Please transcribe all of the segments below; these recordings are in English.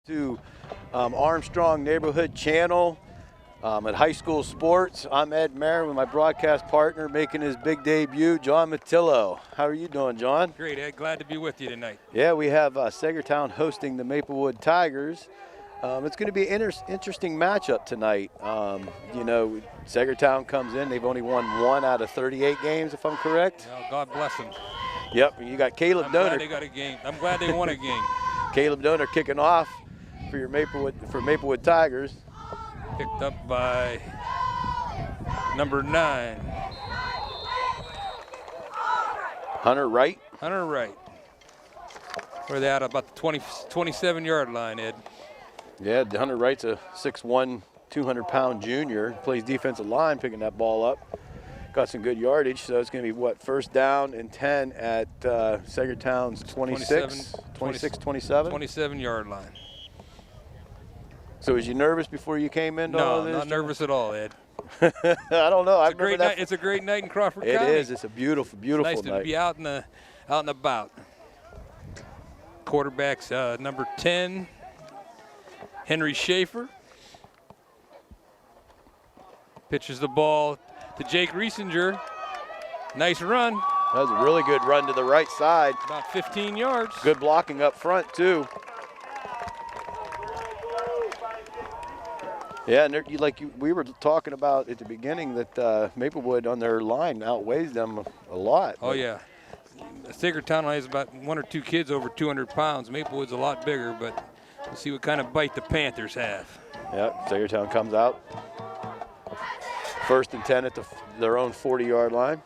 to Armstrong Neighborhood Channel at High School Sports. I'm Ed Mayer with my broadcast partner making his big debut, John Matillo. How are you doing, John? Great, Ed. Glad to be with you tonight. Yeah, we have Saegertown hosting the Maplewood Tigers. It's going to be an interesting matchup tonight. You know, Saegertown comes in. They've only won 1 out of 38 games, if I'm correct. Well, God bless them. Yep, you got Caleb I'm Donor. glad they got a game. I'm glad they won a game. Caleb Donor kicking off for your Maplewood Tigers. Picked up by number 9. Hunter Wright. Hunter Wright. Where they at about the 27-yard line, Ed. Yeah, Hunter Wright's a 6'1", 200-pound junior. Plays defensive line, picking that ball up. Got some good yardage, so it's going to be, what, first down and 10 at Saegertown's 26, 27? 27-yard line. So was you nervous before you came into all No, this? not nervous at all, Ed. I don't know. It's a great night in Crawford It County. It is. It's a beautiful, beautiful It's nice night. to be out and about. Quarterback's number 10, Henry Schaefer. Pitches the ball to Jake Riesinger. Nice run. That was a really good run to the right side. About 15 yards. Good blocking up front, too. Yeah, and we were talking about at the beginning that Maplewood on their line outweighs them a lot. Oh, yeah. Saegertown has about 1 or 2 kids over 200 pounds. Maplewood's a lot bigger, but we'll see what kind of bite the Panthers have. Yeah, Saegertown comes out. First and 10 at their own 40-yard line.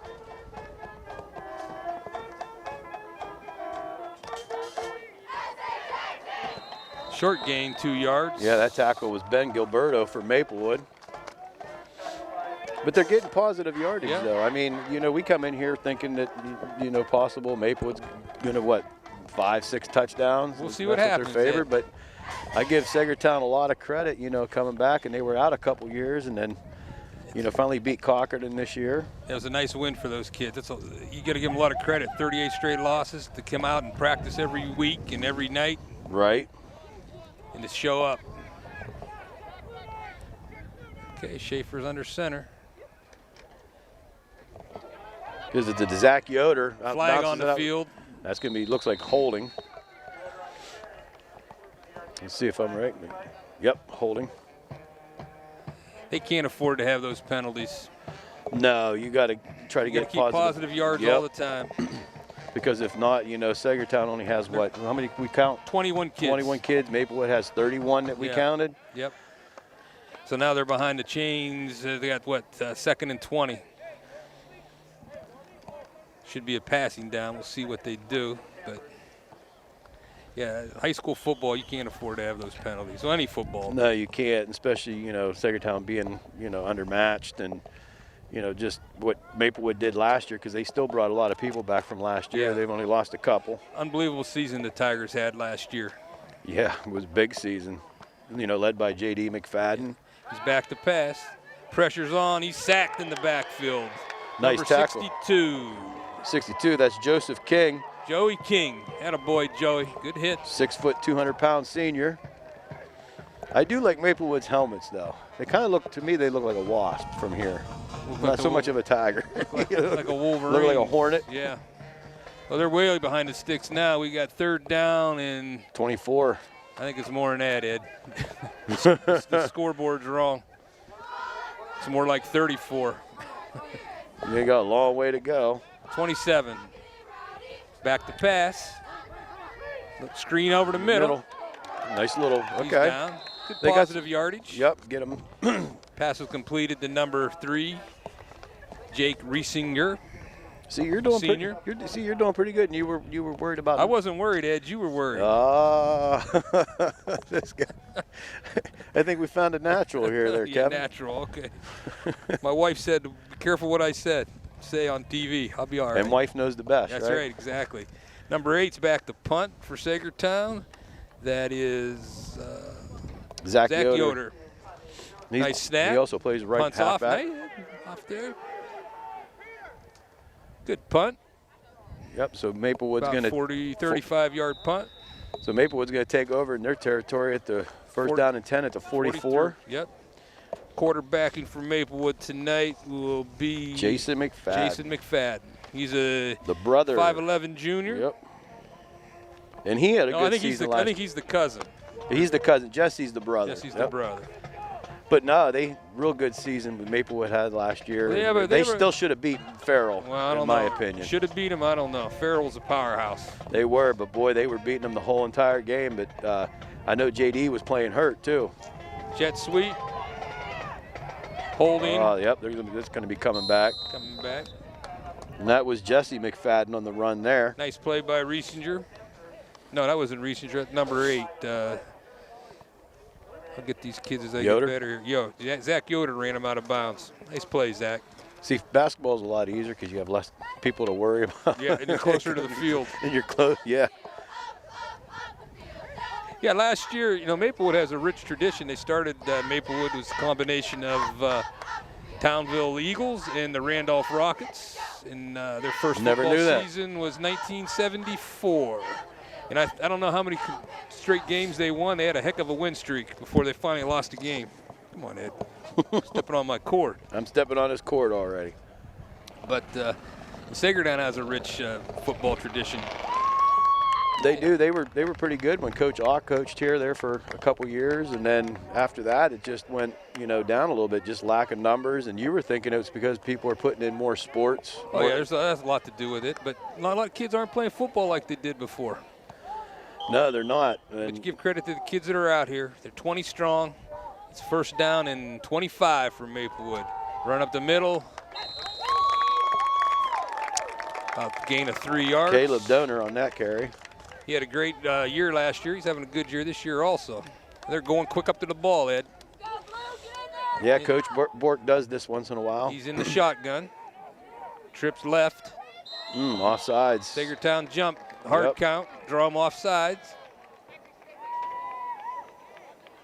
Short gain, 2 yards. Yeah, that tackle was Ben Gilberto for Maplewood. But they're getting positive yardage, though. I mean, you know, we come in here thinking that, you know, possible Maplewood's going to, what, 5-6 touchdowns? We'll see what happens. Their favorite, but I give Saegertown a lot of credit, you know, coming back, and they were out a couple years and then, you know, finally beat Cockerton this year. It was a nice win for those kids. You got to give them a lot of credit. 38 straight losses to come out and practice every week and every night. Right. And to show up. Okay, Schaefer's under center. Gives it to Zach Yoder. Flag on the field. That's going to be, looks like holding. Let's see if I'm right. Yep, holding. They can't afford to have those penalties. No, you got to try to get keep positive yards all the time. Because if not, you know, Saegertown only has what? How many we count? 21 kids. 21 kids. Maplewood has 31 that we counted. Yep. So now they're behind the chains. They got what? 2nd and 20. Should be a passing down. We'll see what they do. But yeah, high school football, you can't afford to have those penalties. So any football. No, you can't, especially, you know, Saegertown being, you know, undermatched and, you know, just what Maplewood did last year, because they still brought a lot of people back from last year. Yeah. They've only lost a couple. Unbelievable season the Tigers had last year. Yeah, it was a big season, you know, led by J.D. McFadden. He's back to pass. Pressure's on. He's sacked in the backfield. Nice Number tackle. 62. That's Joseph King. Joey King. Attaboy, Joey. Good hit. 6 foot, 200-pound senior. I do like Maplewood's helmets, though. They kind of look, to me, they look like a wasp from here. Not so much of a tiger. Like a Wolverine. Look like a hornet. Yeah. Well, they're way behind the sticks now. We got 3rd down and 24. I think it's more than that, Ed. The scoreboard's wrong. It's more like 34. They got a long way to go. 27. Back to pass. Screen over the middle. Nice little, He's okay. Down. Good positive yardage. Yep, get him. Pass was completed to number 3, Jake Riesinger. See, you're doing senior. You're doing pretty good, and you were worried about. I wasn't worried, Ed. You were worried. This guy. I think we found a natural here, there, Yeah, Kevin. natural. Okay. My wife said, "Be careful what I say on TV. I'll be all right." And wife knows the best. That's right, exactly. Number 8's back to punt for Saegertown. That is Zach Yoder. Nice snap. He also plays right Punts halfback. Off there. Good punt. Yep, so Maplewood's About going to 35-yard punt. So Maplewood's going to take over in their territory at the first down and 10 at the 44. Yep. Quarterbacking for Maplewood tonight will be Jason McFadden. He's the brother. 5'11" junior. Yep. And he had a good season last year. I think he's the cousin. He's the cousin. Jesse's the brother. Jesse's the brother. But no, they real good season that Maplewood had last year. Well, yeah, but they still should have beaten Farrell, in my opinion. Should have beat him, I don't know. Farrell was a powerhouse. They were, but boy, they were beating them the whole entire game. But I know JD was playing hurt too. Jet sweep. Holding. Oh, yep, they're just going to be coming back. And that was Jesse McFadden on the run there. Nice play by Riesinger. No, that wasn't Riesinger. That's number 8. I'll get these kids as they get better. Zach Yoder ran him out of bounds. Nice play, Zach. See, basketball is a lot easier because you have less people to worry about. Yeah, and you're closer to the field. And you're close, yeah. Yeah, last year, Maplewood has a rich tradition. They started, Maplewood was a combination of Townville Eagles and the Randolph Rockets. And their first football season was 1974. And I don't know how many straight games they won. They had a heck of a win streak before they finally lost a game. Come on, Ed. Stepping on my court. I'm stepping on his court already. But Saegertown has a rich football tradition. They do. They were pretty good when Coach Auk coached here there for a couple years, and then after that it just went down a little bit, just lack of numbers. And you were thinking it was because people are putting in more sports. Oh yeah, that's a lot to do with it. But a lot of kids aren't playing football like they did before. No, they're not. But you give credit to the kids that are out here. They're 20 strong. It's first down and 25 for Maplewood. Run up the middle. About gain of 3 yards. Caleb Donor on that carry. He had a great year last year. He's having a good year this year also. They're going quick up to the ball, Ed. Yeah, Coach Bork does this once in a while. He's in the shotgun. Trips left. Offsides. Saegertown jump. Hard count. Draw him off sides.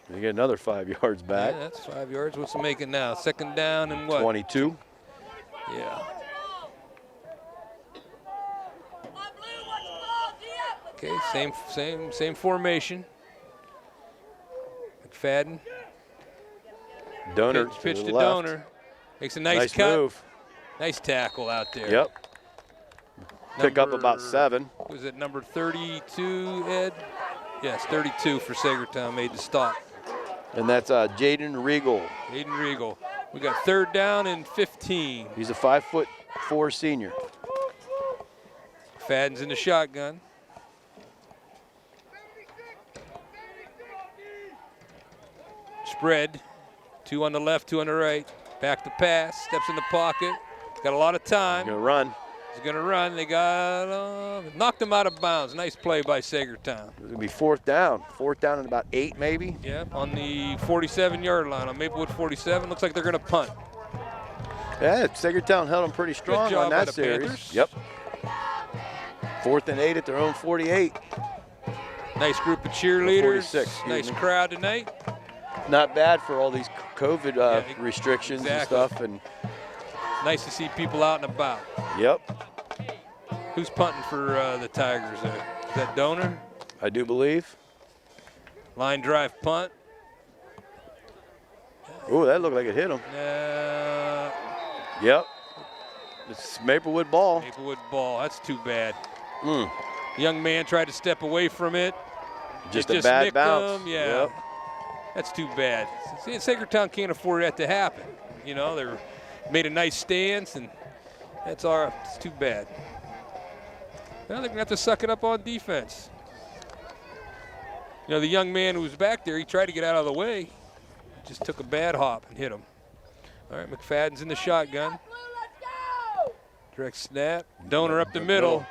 You get another 5 yards back. Yeah, that's 5 yards. What's it making now? Second down and what? 22. Yeah. Okay, same formation. McFadden. Donor pitch to the left. Donor. Makes a nice cut. Move. Nice tackle out there. Yep. Pick up about 7. Was it number 32, Ed? Yes, 32 for Saegertown made the stop. And that's Jaden Regal. Jaden Regal. We got third down and 15. He's a 5'4" senior. Fadden's in the shotgun. Spread. 2 on the left, 2 on the right. Back to pass. Steps in the pocket. Got a lot of time. He's gonna run. He's gonna run. They got knocked him out of bounds. Nice play by Saegertown. It's gonna be fourth down. Fourth down and about 8 maybe. Yeah, on the 47-yard line on Maplewood 47. Looks like they're gonna punt. Yeah, Saegertown held them pretty strong on that series. Panthers. Yep. 4th and 8 at their own 48. Nice group of cheerleaders. 46, nice crowd tonight. Not bad for all these COVID restrictions and stuff. And nice to see people out and about. Yep. Who's punting for the Tigers there? Is that Donor? I do believe. Line drive punt. Oh, that looked like it hit him. Yep. It's Maplewood ball. Maplewood ball. That's too bad. The young man tried to step away from it. Just a bad bounce. Yeah. Yep. That's too bad. See, Saegertown can't afford that to happen. They made a nice stance, and it's too bad. Now they're going to have to suck it up on defense. The young man who was back there, he tried to get out of the way. Just took a bad hop and hit him. All right, McFadden's in the shotgun. Direct snap. Donor up the middle.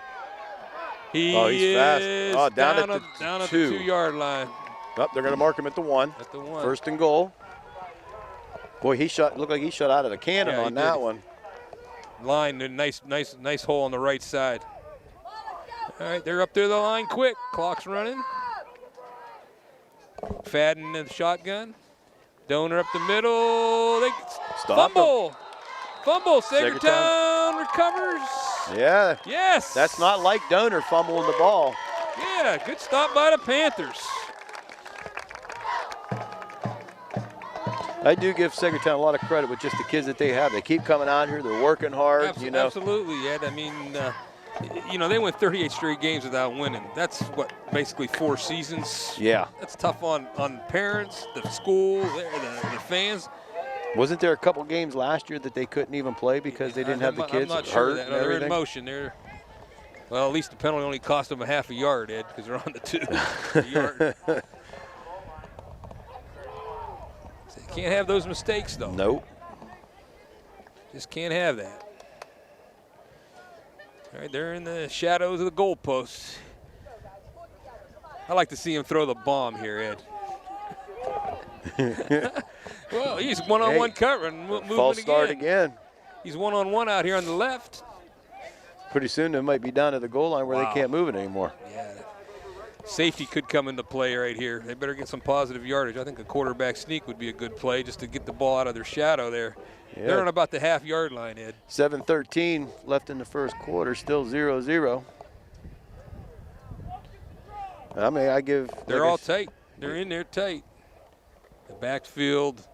He's fast. Oh, down at the 2-yard line. Oh, they're going to mark him at the 1. At the 1. First and goal. Boy, looked like he shot out of the cannon on that one. Line, nice hole on the right side. All right, they're up there the line quick. Clock's running. Fadden in the shotgun. Donor up the middle. They fumble. Fumble. Saegertown recovers. Yeah. Yes. That's not like Donor fumbling the ball. Yeah, good stop by the Panthers. I do give Saegertown a lot of credit with just the kids that they have. They keep coming out here. They're working hard. Absolutely, Ed. I mean, they went 38 straight games without winning. That's what, basically 4 seasons. Yeah. That's tough on parents, the school, the fans. Wasn't there a couple games last year that they couldn't even play because they didn't have the kids I'm not sure hurt? Of that. And no, they're everything? in motion. Well, at least the penalty only cost them a half a yard, Ed, because they're on the 2 yard. So you can't have those mistakes, though. Nope. Just can't have that. All right, they're in the shadows of the goalposts. I like to see him throw the bomb here, Ed. Well, he's one-on-one covering, moving false start again. again. He's one-on-one out here on the left. Pretty soon they might be down at the goal line where they can't move it anymore. Yeah. Safety could come into play right here. They better get some positive yardage. I think a quarterback sneak would be a good play just to get the ball out of their shadow there. Yeah. They're on about the half-yard line, Ed. 7:13 left in the first quarter, still 0-0. I mean, I give. They're all tight. They're in there tight. The backfield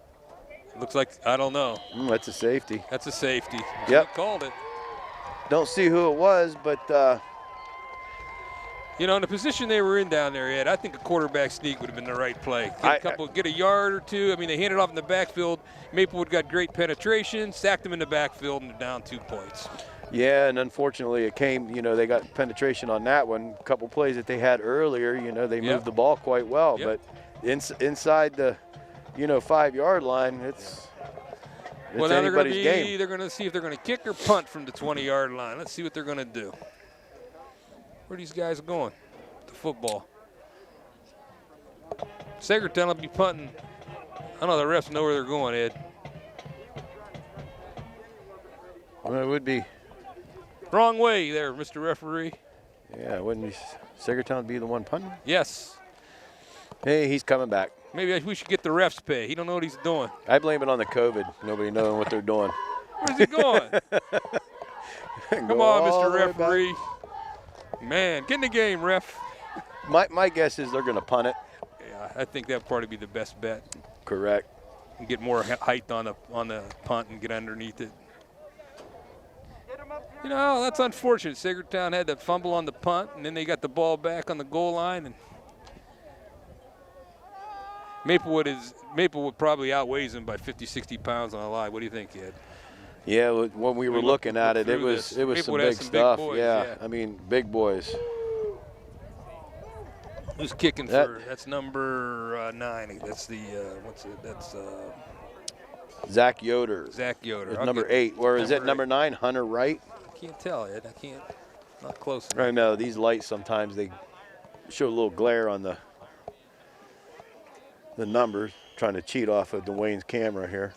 looks like, I don't know. That's a safety. That's a safety. Yep. Called it. Don't see who it was, but. In the position they were in down there, Ed, I think a quarterback sneak would have been the right play. Get a yard or two. I mean, they handed off in the backfield. Maplewood got great penetration, sacked them in the backfield, and they're down 2 points. Yeah, and unfortunately it came, they got penetration on that one. A couple plays that they had earlier, they moved the ball quite well. Yep. But inside the, 5-yard line, it's well, now anybody's game. They're going to see if they're going to kick or punt from the 20-yard line. Let's see what they're going to do. Where are these guys going? The football. Saegertown will be punting. I know the refs know where they're going, Ed. Well, it would be. Wrong way there, Mr. Referee. Yeah, wouldn't Saegertown be the one punting? Yes. Hey, he's coming back. Maybe we should get the refs pay. He don't know what he's doing. I blame it on the COVID. Nobody knowing what they're doing. Where's he going? Come on, Mr. Referee. Man, get in the game, ref. My guess is they're going to punt it. Yeah, I think that'd probably be the best bet. Correct. And get more height on the punt and get underneath it. That's unfortunate. Saegertown had that fumble on the punt, and then they got the ball back on the goal line. And Maplewood probably outweighs them by 50, 60 pounds on a line. What do you think, Ed? Yeah, when we were looking at it, it was some big stuff. Big boys, yeah, I mean, big boys. Who's kicking for? That's number 9. That's the That's Zach Yoder. Zach Yoder. It's number 8. Or is it number 9? Hunter Wright. I can't tell, Ed. I can't. Not close enough. I know these lights sometimes they show a little glare on the numbers. Trying to cheat off of Dwayne's camera here.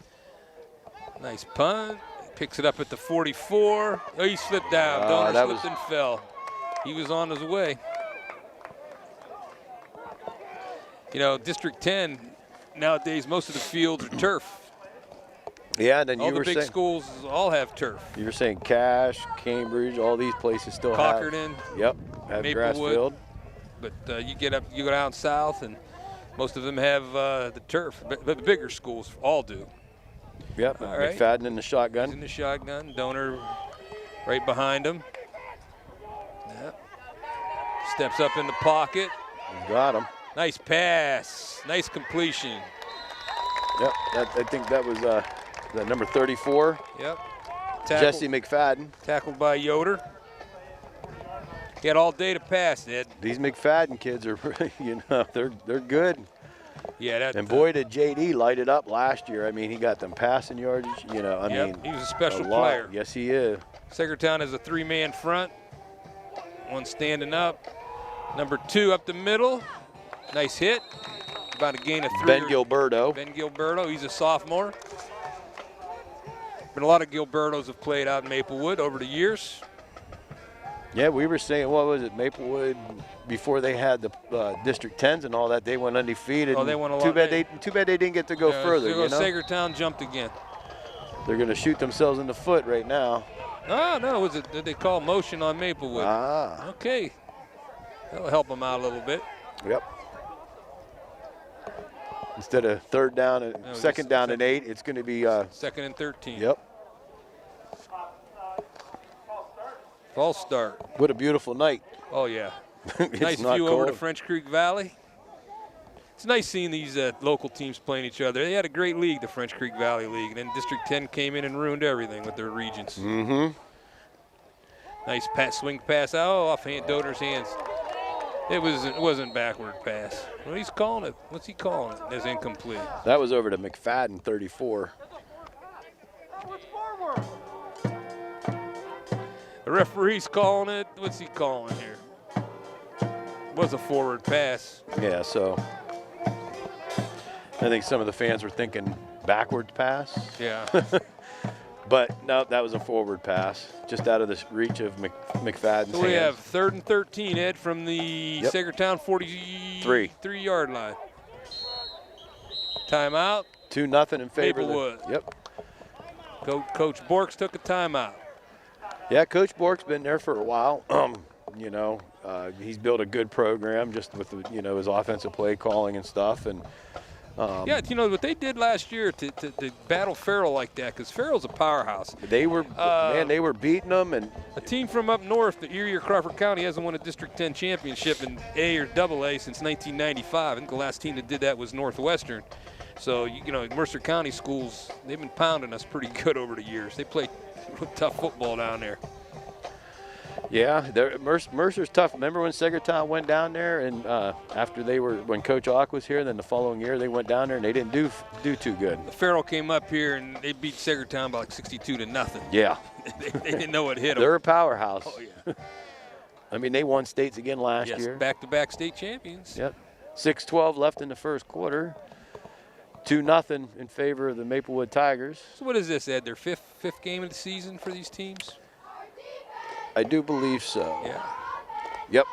Nice punt. Picks it up at the 44. Oh, he slipped down. Donor slipped and fell. He was on his way. District 10, nowadays, most of the fields are turf. Yeah, then all the big schools all have turf. You were saying Cache, Cambridge, all these places still Cockerton, have. Yep, have Maplewood, grass field. But you go down south, and most of them have the turf. But the bigger schools all do. Yep, all right. McFadden in the shotgun. He's in the shotgun. Donor right behind him. Yep. Steps up in the pocket. Got him. Nice pass. Nice completion. Yep, I think that was the number 34. Yep. Jesse McFadden. Tackled by Yoder. He had all day to pass, Ed. These McFadden kids are, they're good. Yeah, and boy, did JD light it up last year. I mean, he got them passing yardage. I mean, he was a special player. Yes, he is. Saegertown has a 3-man front. One standing up. Number 2 up the middle. Nice hit. About a gain of 3. Ben Gilberto. Ben Gilberto. He's a sophomore. Been a lot of Gilbertos have played out in Maplewood over the years. Yeah, we were saying, what was it, Maplewood, before they had the District 10s and all that, they went undefeated. Oh, they won a lot. Too bad they didn't get to go further. Saegertown jumped again. They're going to shoot themselves in the foot right now. Oh, no, did they call motion on Maplewood? Ah. Okay. That'll help them out a little bit. Yep. Instead of third down and second down and 8, it's going to be second and 13. Yep. False start. What a beautiful night. Oh, yeah. Nice view over the French Creek Valley. It's nice seeing these local teams playing each other. They had a great league, the French Creek Valley League, and then District 10 came in and ruined everything with their regions. Mm-hmm. Nice swing pass. Oh, off Doter's hands. It wasn't backward pass. What he's calling it? What's he calling it? It's incomplete. That was over to McFadden, 34. The referee's calling it. What's he calling here? Was a forward pass. Yeah, so I think some of the fans were thinking backwards pass. Yeah. But no, that was a forward pass, just out of the reach of McFadden's So we hands. have 3rd and 13, Ed, from the Saegertown 43-yard line. Timeout. 2-0 in favor Maplewood. of the, Yep. Coach Borks took a timeout. Yeah, Coach Bork's been there for a while. You know, he's built a good program just with, his offensive play calling and stuff. And yeah, you know what they did last year to battle Farrell like that, because Farrell's a powerhouse. They were, they were beating them. And a team from up north, the Erie or Crawford County, hasn't won a District 10 championship in A or AA since 1995. I think the last team that did that was Northwestern. So, Mercer County schools, they've been pounding us pretty good over the years. They play tough football down there. yeah, Mercer's tough. Remember when Saegertown went down there, and after when Coach Ock was here, then the following year they went down there and they didn't do too good. Farrell came up here and they beat Saegertown by like 62-0. Yeah. they didn't know what hit them. They're a powerhouse. Oh, yeah. I mean, they won states again last year. Back-to-back state champions. Yep. 6:12 left in the first quarter. 2-0 in favor of the Maplewood Tigers. So what is this, Ed? Their fifth game of the season for these teams? I do believe so. Yeah. Yep.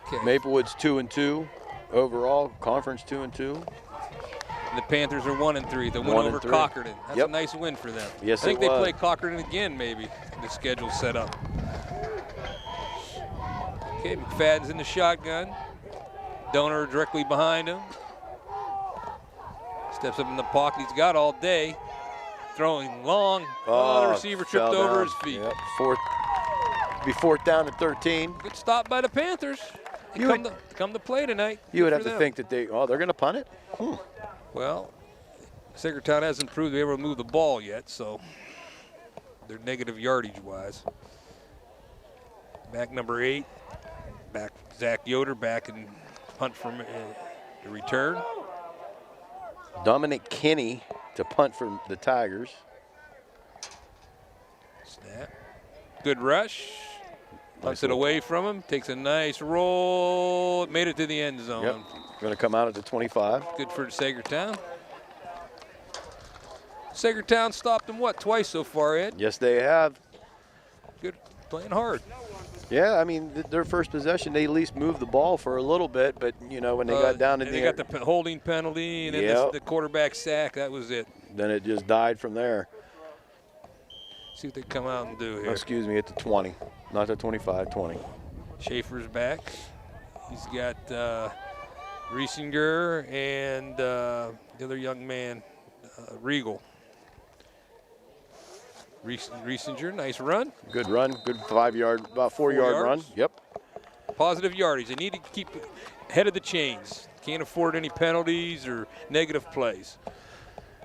Okay. Maplewood's 2-2 overall, conference 2-2. And the Panthers are 1-3. The win over Cockerton. That's a nice win for them. Yes, I think they play Cockerton again, maybe. The schedule's set up. Okay, McFadden's in the shotgun. Donor directly behind him. Steps up in the pocket. He's got all day. Throwing long. The receiver tripped over his feet. Yep. Fourth down and 13. Good stop by the Panthers. Come to play tonight. You would have to think that they're going to punt it? Well, Saegertown hasn't proved to be able to move the ball yet, so they're negative yardage-wise. Back number 8. Back Zach Yoder back and punt from the return. Dominic Kinney to punt for the Tigers. Snap. Good rush. Punts it away from him. Takes a nice roll. Made it to the end zone. Yep. Going to come out at the 25. Good for Saegertown. Saegertown stopped them, twice so far, Ed? Yes, they have. Good. Playing hard. Yeah, I mean, their first possession, they at least moved the ball for a little bit, but, when they got down to they got the holding penalty and then the quarterback sack, that was it. Then it just died from there. See what they come out and do here. Excuse me, at the 20, not the 25, 20. Schaefer's back. He's got Riesinger and the other young man, Regal. Riesinger, nice run. Good run, good 5-yard, about 4-yard run. Yep. Positive yardage. They need to keep ahead of the chains. Can't afford any penalties or negative plays.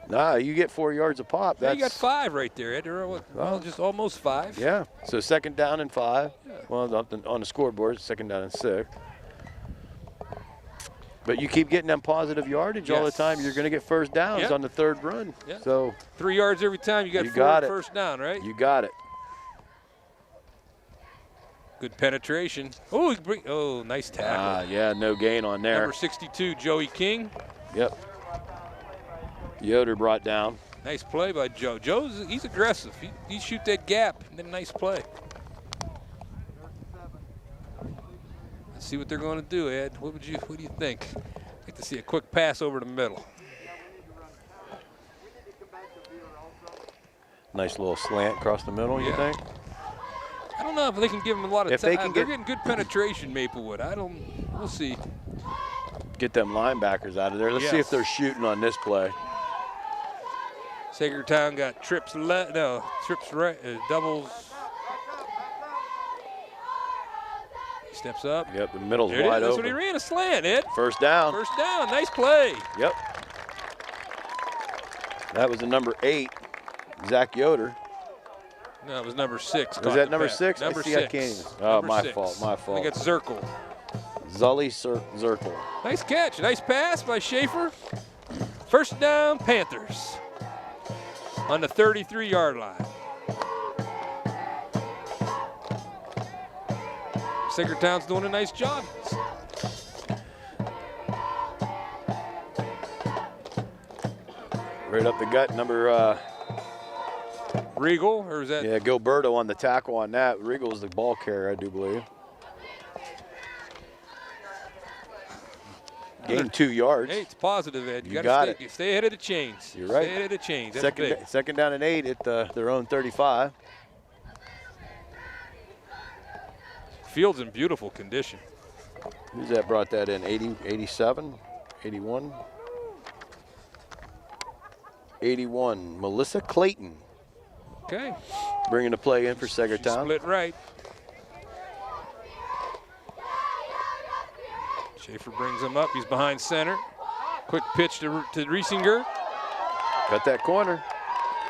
Nah, you get 4 yards a pop. You got 5 right there, Ed. Well, just almost 5. Yeah. So 2nd down and 5. Yeah. Well, on the scoreboard, 2nd down and 6. But you keep getting them positive yardage all the time. You're going to get first downs on the 3rd run. Yep. So 3 yards every time. You got 4 first down, right? You got it. Good penetration. Oh, nice tackle. Yeah, no gain on there. Number 62, Joey King. Yep. Yoder brought down. Nice play by Joe. He's aggressive. He shoot that gap, and then a nice play. Let's see what they're going to do, Ed. What do you think? I'd like to see a quick pass over the middle. Nice little slant across the middle, you think? I don't know if they can give them a lot of If time. they can They're getting good penetration, Maplewood. We'll see. Get them linebackers out of there. Let's see if they're shooting on this play. Saegertown got trips right, doubles. Steps up. Yep, the middle's wide open. That's what he ran, a slant, Ed. First down. First down, nice play. Yep. That was the number 8, Zach Yoder. No, it was number 6. Was that number 6? Number 6. I can't even. Oh, my fault. I think it's Zirkle. Zully Zirkle. Nice catch. Nice pass by Schaefer. First down, Panthers. On the 33-yard line. Saegertown's doing a nice job. Right up the gut, number Regal, or is that? Yeah, Gilberto on the tackle on that. Regal was the ball carrier, I do believe. Gained 2 yards. Hey, it's positive, Ed. You got it. Stay ahead of the chains. You're right. Stay ahead of the chains. That's second down and 8 at their own 35. Field's in beautiful condition. Who's that brought that in? 80, 87, 81? 81, Melissa Clayton. Okay. Bringing the play in for Saegertown. Split right. Schaefer brings him up. He's behind center. Quick pitch to Riesinger. Got that corner.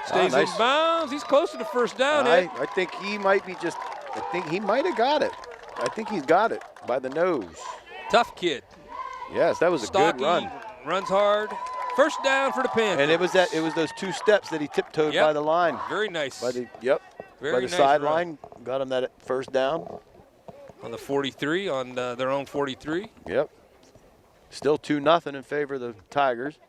Stays in bounds. He's close to the first down. I think he might be I think he might have got it. I think he's got it by the nose. Tough kid. Yes, that was a good run. Runs hard. First down for the Panthers. And it was those 2 steps that he tiptoed by the line. Very nice. By the nice sideline, got him that first down. On the 43, on their own 43. Yep. Still 2-0 in favor of the Tigers.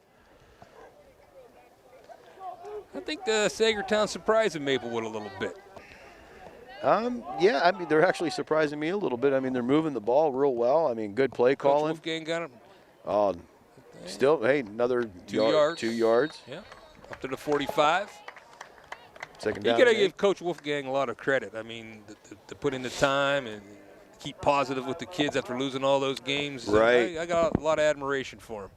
I think Saegertown surprising Maplewood a little bit. Yeah, I mean, they're actually surprising me a little bit. I mean, they're moving the ball real well. I mean, good play calling. Wolfgang got him. Still, hey, another 2 yards. 2 yards. Yeah, up to the 45. Second down. You got to give Coach Wolfgang a lot of credit. I mean, to put in the time and keep positive with the kids after losing all those games. Right. I got a lot of admiration for him.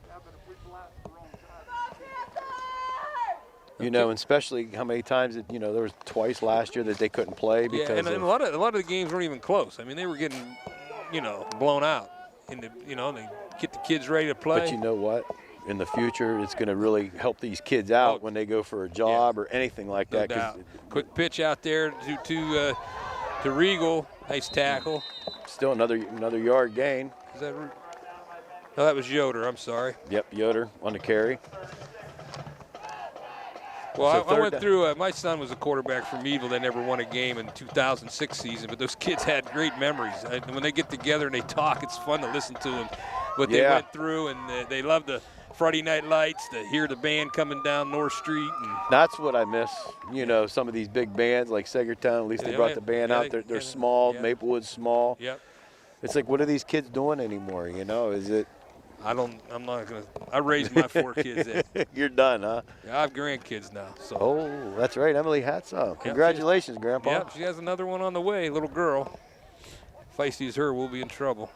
You know, and especially how many times that, there was twice last year that they couldn't play because and a lot of the games weren't even close. I mean, they were getting, blown out. They get the kids ready to play. But you know what? In the future, it's going to really help these kids out when they go for a job or anything like that. No doubt. Quick pitch out there to Regal. Nice tackle. Still another yard gain. Is that? No, that was Yoder. I'm sorry. Yep, Yoder on the carry. Well, I went through, my son was a quarterback for Meadville. They never won a game in the 2006 season, but those kids had great memories. When they get together and they talk, it's fun to listen to them, what they went through, and they love the Friday night lights, to hear the band coming down North Street. And that's what I miss. Some of these big bands like Saegertown, at least they brought the band out. They're small, Maplewood's small. Yep. It's like, what are these kids doing anymore, Is it? I'm not going to. I raised my 4 kids in. You're done, huh? Yeah, I have grandkids now. So. Oh, that's right. Emily had some. Congratulations, Grandpa. Yep, she has another one on the way, little girl. Feisty as her, we'll be in trouble.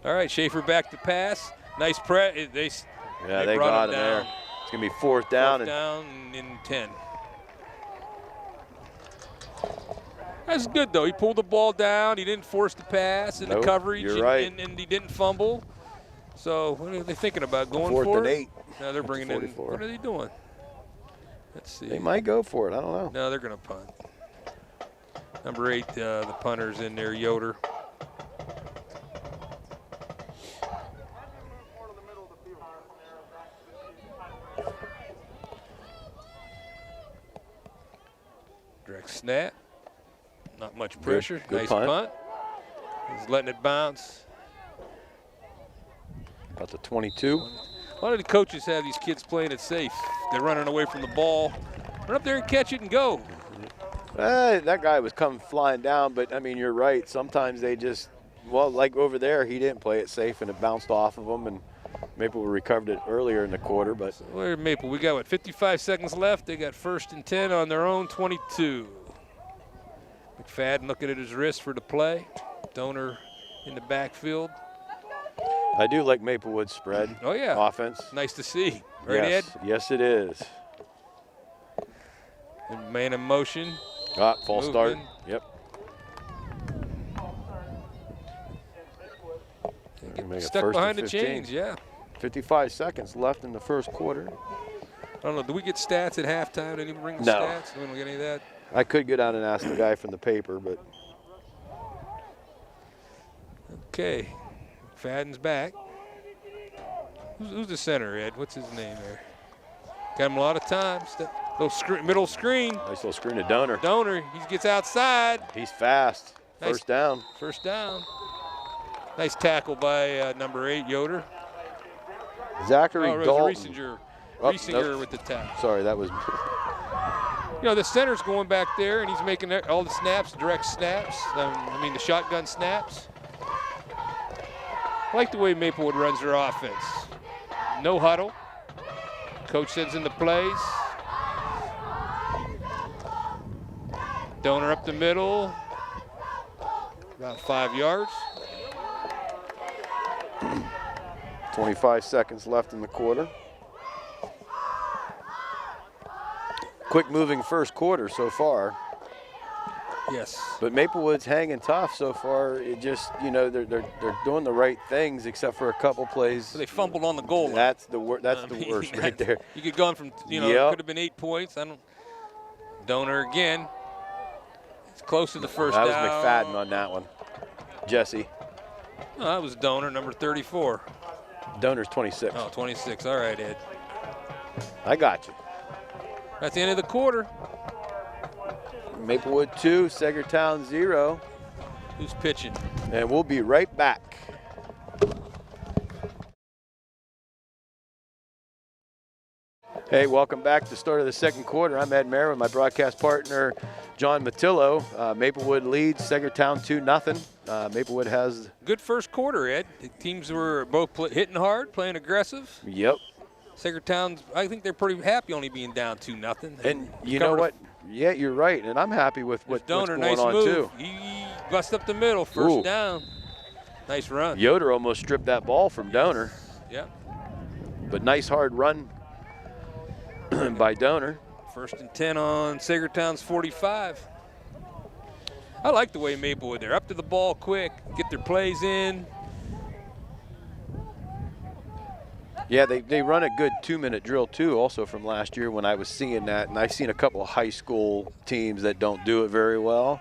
All right, Schaefer back to pass. Nice press. They got him there. It's going to be 4th down. 4th down and 10. That's good, though. He pulled the ball down. He didn't force the pass in the coverage. You're right. And he didn't fumble. So what are they thinking about, going 4th for and it? 8. No, they're bringing in. What are they doing? Let's see. They might go for it. I don't know. No, they're going to punt. Number 8, the punter's in there, Yoder. Direct snap. Not much pressure. Good nice punt. He's letting it bounce. About the 22. A lot of the coaches have these kids playing it safe. They're running away from the ball. Run up there and catch it and go. That guy was coming flying down, but, I mean, you're right. Sometimes they just, like over there, he didn't play it safe, and it bounced off of him, and Maple recovered it earlier in the quarter. But so where Maple? We got, 55 seconds left. They got 1st and 10 on their own 22. McFadden looking at his wrist for the play. Donor in the backfield. I do like Maplewood's spread. Oh, yeah. Offense. Nice to see. Right, yes. Ed? Yes, it is. And man in motion. False start. Yep. Get stuck behind the chains, yeah. 55 seconds left in the first quarter. I don't know. Do we get stats at halftime? Did anyone bring the stats? We don't get any of that. I could go down and ask the guy from the paper, but. Okay. McFadden's back. Who's the center, Ed? What's his name there? Got him a lot of time. Middle screen. Nice little screen to Donor. Donor, he gets outside. He's fast. Nice. First down. First down. Nice tackle by number 8, Yoder. Zachary Dalton. Riesinger with the tackle. Sorry, that was. You know, the center's going back there, and he's making all the snaps, direct snaps. The shotgun snaps. I like the way Maplewood runs their offense. No huddle. Coach sends in the plays. Donor up the middle. About 5 yards. 25 seconds left in the quarter. Quick moving first quarter so far. Yes. But Maplewood's hanging tough so far. It just, they're doing the right things except for a couple plays. So they fumbled on the goal line. That's the worst right there. You could go on from, it could have been 8 points. Donor again. It's close to the first down. That was McFadden on that one. Jesse. No, that was Donor, number 34. Donor's 26. Oh, 26. All right, Ed. I got you. At the end of the quarter. Maplewood 2, Saegertown 0. Who's pitching? And we'll be right back. Hey, welcome back to the start of the second quarter. I'm Ed Mayer with my broadcast partner, John Matillo. Maplewood leads Saegertown 2-0. Maplewood has... Good first quarter, Ed. The teams were both hitting hard, playing aggressive. Yep. Saegertown, I think they're pretty happy only being down 2-0. And you know what? Yeah, you're right. And I'm happy with what's going on, too. He busts up the middle, first down. Nice run. Yoder almost stripped that ball from Donor. Yeah. But nice hard run by Donor. 1st and 10 on Saegertown's 45. I like the way Maplewood, they're up to the ball quick, get their plays in. Yeah, they run a good 2-minute drill, too, also from last year when I was seeing that. And I've seen a couple of high school teams that don't do it very well.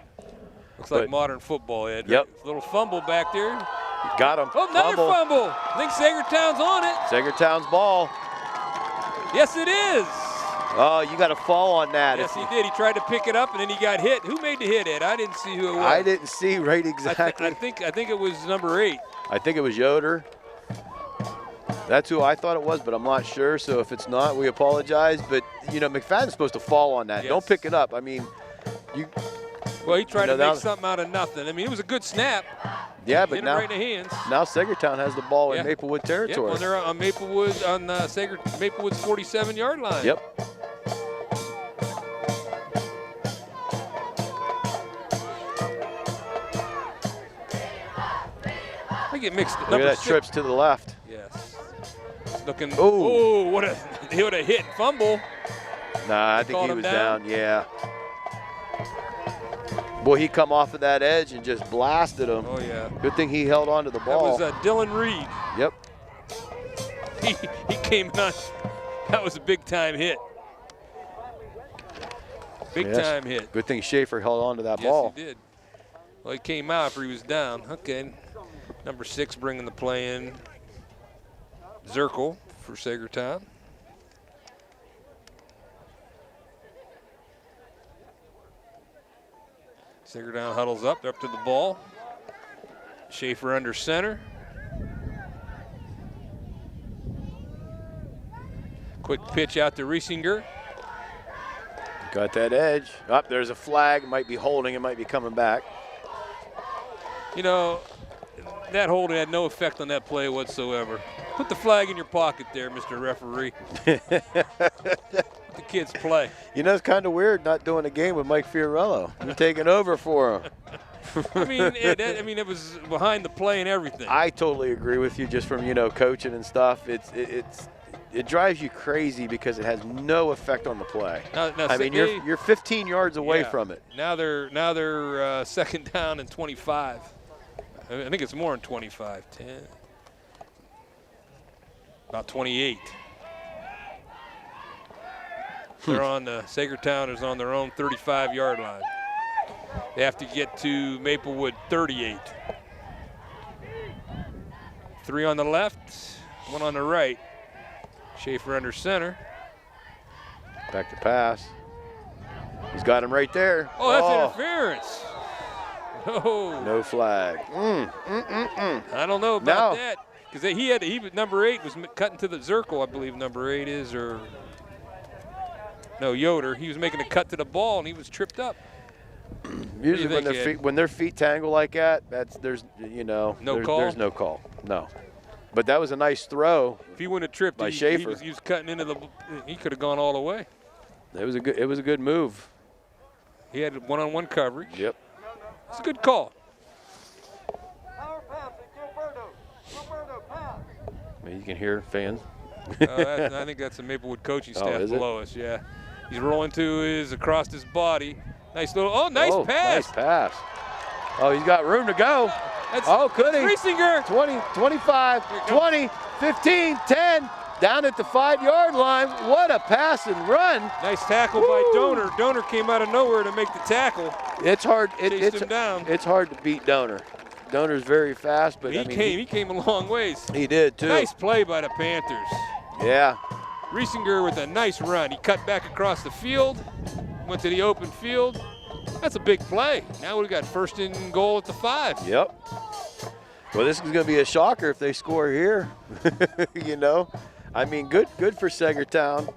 Looks like modern football, Ed. Yep. Little fumble back there. Got him. Oh, another fumble. I think Saegertown's on it. Saegertown's ball. Yes, it is. Oh, you got to fall on that. Yes, he did. He tried to pick it up, and then he got hit. Who made the hit, Ed? I didn't see who it was. I didn't see right exactly. I think it was number 8. I think it was Yoder. That's who I thought it was, but I'm not sure. So if it's not, we apologize. But, McFadden's supposed to fall on that. Yes. Don't pick it up. I mean, Well, he tried to make something out of nothing. I mean, it was a good snap. Yeah, but hit now, him right in the hands. Now Saegertown has the ball in Maplewood territory. Yeah, well, they're on Maplewood on Maplewood's 47-yard line. Yep. I get mixed. Look at that, trips to the left. Yes. Looking. Ooh. Oh, what a hit fumble. Nah, I think he was down. Yeah. Boy, he come off of that edge and just blasted him. Oh, yeah. Good thing he held on to the ball. That was Dylan Reed. Yep. He came on. That was a big-time hit. Big-time hit. Good thing Schaefer held on to that ball. Yes, he did. Well, he came out after he was down. Okay. Number 6 bringing the play in. Zirkle for Saegertown. Saegertown huddles up. They're up to the ball. Schaefer under center. Quick pitch out to Riesinger. Got that edge. Up, there's a flag. Might be holding. It might be coming back. You know, that holding had no effect on that play whatsoever. Put the flag in your pocket there, Mr. Referee. Let the kids play. You know, it's kind of weird not doing a game with Mike Fiorello. You're taking over for him. I mean, it was behind the play and everything. I totally agree with you, just from coaching and stuff. It drives you crazy because it has no effect on the play. Now, I mean, you're 15 yards away from it. Now they're second down and 25. I think it's more than 25. 10. About 28. They're on Saegertown is on their own 35-yard line. They have to get to Maplewood 38. 3 on the left, 1 on the right. Schaefer under center. Back to pass. He's got him right there. Oh, that's interference. Oh. No flag. I don't know about that. Because number 8 was cutting to the Zirkle, I believe number 8 is, or no, Yoder. He was making a cut to the ball and he was tripped up. Usually when their feet tangle like that, there's no call. There's no call. No. But that was a nice throw. If he wouldn't have tripped, by Schaefer. He was cutting into the. He could have gone all the way. It was a good move. He had one-on-one coverage. Yep. It's a good call. I mean, you can hear fans. I think that's the Maplewood coaching staff below us. Yeah. He's rolling across his body. Nice pass. Nice pass. Oh, he's got room to go. Could he? Riesinger. 20, 25, 20, 15, 10. Down at the 5-yard line. What a pass and run. Nice tackle by Donor. Donor came out of nowhere to make the tackle. It's hard. Chased him down. It's hard to beat Donor. Donor's very fast, but he came a long ways. He did too. Nice play by the Panthers. Yeah. Riesinger with a nice run. He cut back across the field, went to the open field. That's a big play. Now we've got first and goal at the 5. Yep. Well, this is going to be a shocker if they score here. I mean, good for Saegertown.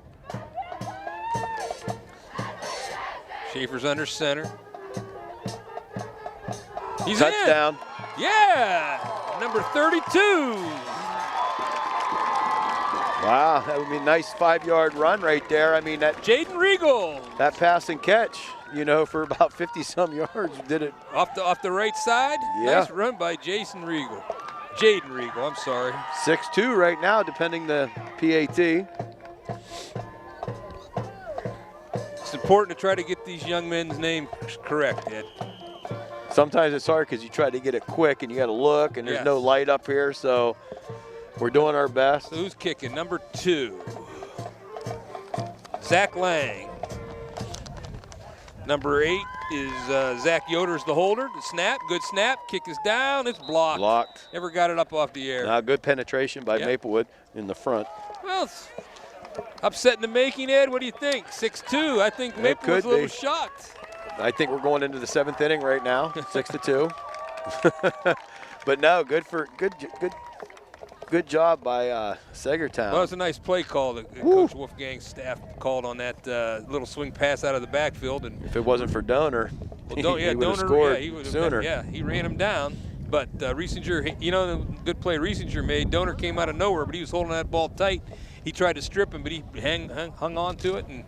Schaefer's under center. He's touchdown. In. Yeah, number 32. Wow, that would be a nice 5-yard run right there. I mean, that Jaden Regal. That pass and catch, for about 50-some yards, did it off the right side. Yeah. Nice run by Jaden Regal. I'm sorry. 6'2" right now, depending the PAT. It's important to try to get these young men's names correct, Ed. Sometimes it's hard because you try to get it quick and you got to look, and there's no light up here, so we're doing our best. So who's kicking? Number 2. Zach Lang. Number 8 is Zach Yoder's the holder. The snap, good snap. Kick is down. It's blocked. Blocked. Never got it up off the air. Good penetration by Maplewood in the front. Well, it's upset in the making, Ed. What do you think? 6-2. I think Maplewood's a little shocked. I think we're going into the 7th inning right now, 6-2. But no, good job by Saegertown. Well, it was a nice play call that Coach Wolfgang's staff called on that little swing pass out of the backfield. And if it wasn't for Donor, he would have scored sooner. He ran him down. But Riesinger, the good play Riesinger made. Donor came out of nowhere, but he was holding that ball tight. He tried to strip him, but he hung on to it. And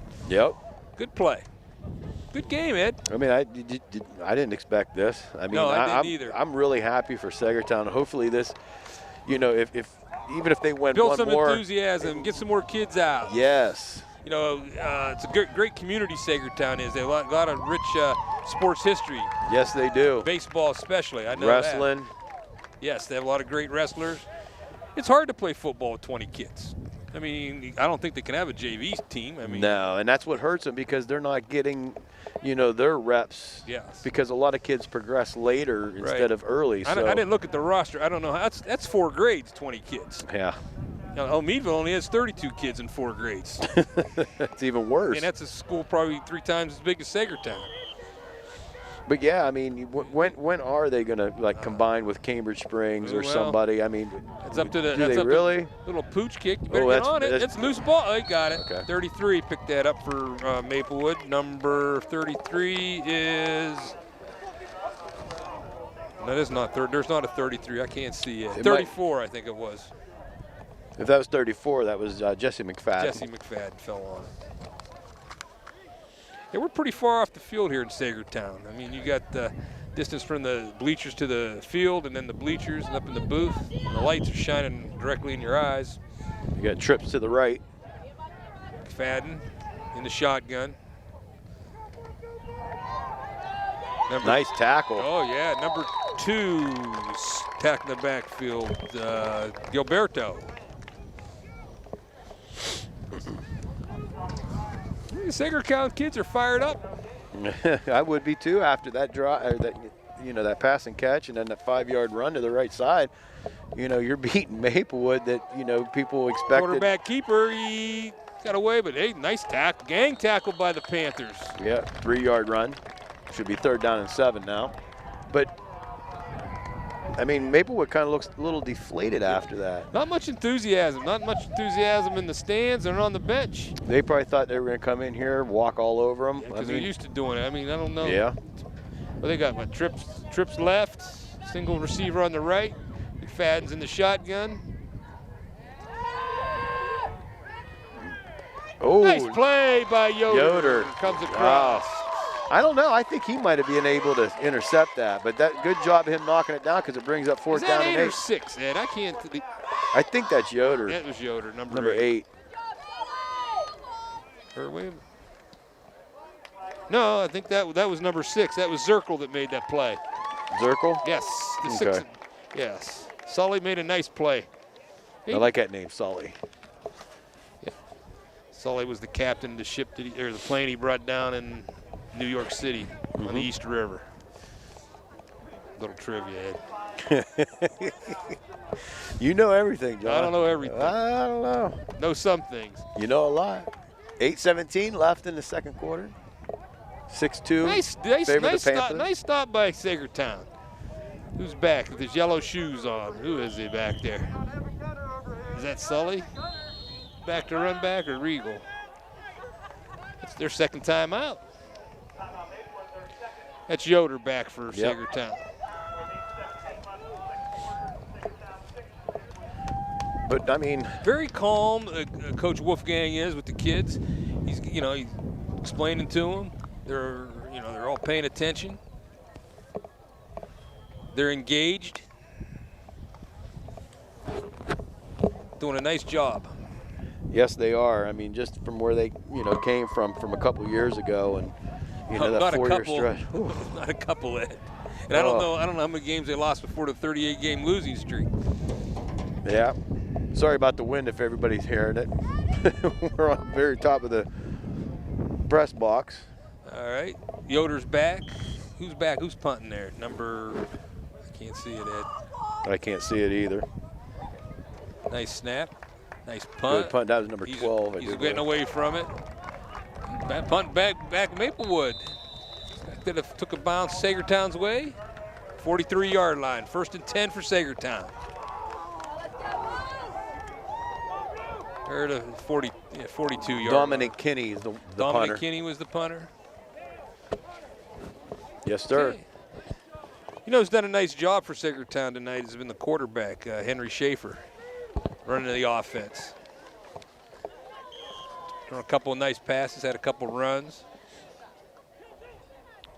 good play. Good game, Ed. I mean, I didn't expect this. I mean, no, I didn't either. I'm really happy for Saegertown. Hopefully this, even if they win build one some more. enthusiasm, get some more kids out. Yes. It's a great community Saegertown is. They have a lot of rich sports history. Yes, they do. Baseball especially, I know Wrestling. that. Yes, they have a lot of great wrestlers. It's hard to play football with 20 kids. I mean, I don't think they can have a JV team. I mean, no, and that's what hurts them because they're not getting, their reps. Yes. Because a lot of kids progress later instead of early. I didn't look at the roster. I don't know. That's 4 grades, 20 kids. Yeah. Meadville only has 32 kids in 4 grades. That's even worse. And that's a school probably 3 times as big as Saegertown. But yeah, I mean, when are they going to combine with Cambridge Springs or somebody? I mean, it's up to the. Do they really? Little pooch kick. You better get on it. It's loose ball. Oh, he got it. Okay. 33 picked that up for Maplewood. Number 33 is. No, there's not a 33. I can't see it. 34, I think it was. If that was 34, that was Jesse McFadden. Jesse McFadden fell on it. Yeah, we're pretty far off the field here in Saegertown. I mean, you got the distance from the bleachers to the field, and then the bleachers and up in the booth. And the lights are shining directly in your eyes. You got trips to the right. McFadden in the shotgun. Nice tackle. Oh, yeah. Number 2 tackling the backfield, Gilberto. The Saegertown kids are fired up. I would be too after that draw, that pass and catch, and then that 5-yard run to the right side. You're beating Maplewood that people expected. Quarterback keeper, he got away, but hey, nice tackle, gang tackle by the Panthers. Yeah, 3-yard run. Should be 3rd down and 7 now. But I mean, Maplewood kind of looks a little deflated after that. Not much enthusiasm. Not much enthusiasm in the stands and on the bench. They probably thought they were going to come in here, walk all over them. Because they're used to doing it. I mean, I don't know. Yeah. Well, they got what, trips left, single receiver on the right. McFadden's in the shotgun. Oh, nice play by Yoder. Comes across. Wow. I don't know. I think he might have been able to intercept that, but that good job of him knocking it down because it brings up 4th down and 8. Is that 8 or 6, Ed? I can't. I think that's Yoder. That was Yoder, number 8. Or wait. No, I think that was number 6. That was Zirkle that made that play. Zirkle? Yes. The 6. Yes. Sully made a nice play. I like that name, Sully. Yeah. Sully was the captain of the ship or the plane he brought down in New York City on the East River. Little trivia, Ed. You know everything, John. I don't know everything. I don't know. Know some things. You know a lot. 8:17 left in the 2nd quarter. 6-2. Nice stop by Saegertown. Who's back with his yellow shoes on? Who is he back there? Is that Sully? Back to run back or Regal? It's their 2nd time out. That's Yoder back for Saegertown. But I mean, very calm. Coach Wolfgang is with the kids. He's he's explaining to them. They're all paying attention. They're engaged. Doing a nice job. Yes, they are. I mean, just from where they came from a couple years ago, and that 4-year stretch. Not a couple, Ed. And I don't know how many games they lost before the 38-game losing streak. Yeah. Sorry about the wind if everybody's hearing it. We're on the very top of the press box. All right. Yoder's back. Who's back? Who's punting there? I can't see it, Ed. I can't see it either. Nice snap. Nice punt. Good punt. That was number 12. He's getting away from it. Punt back Maplewood. That have took a bounce Saegertown's way. 43-yard line. 1st and 10 for Saegertown. Or the 42-yard. Dominic Kinney is the punter. Dominic Kinney was the punter. Yes, sir. Okay. Who's done a nice job for Saegertown tonight has been the quarterback, Henry Schaefer, running the offense. Thrown a couple of nice passes, had a couple runs.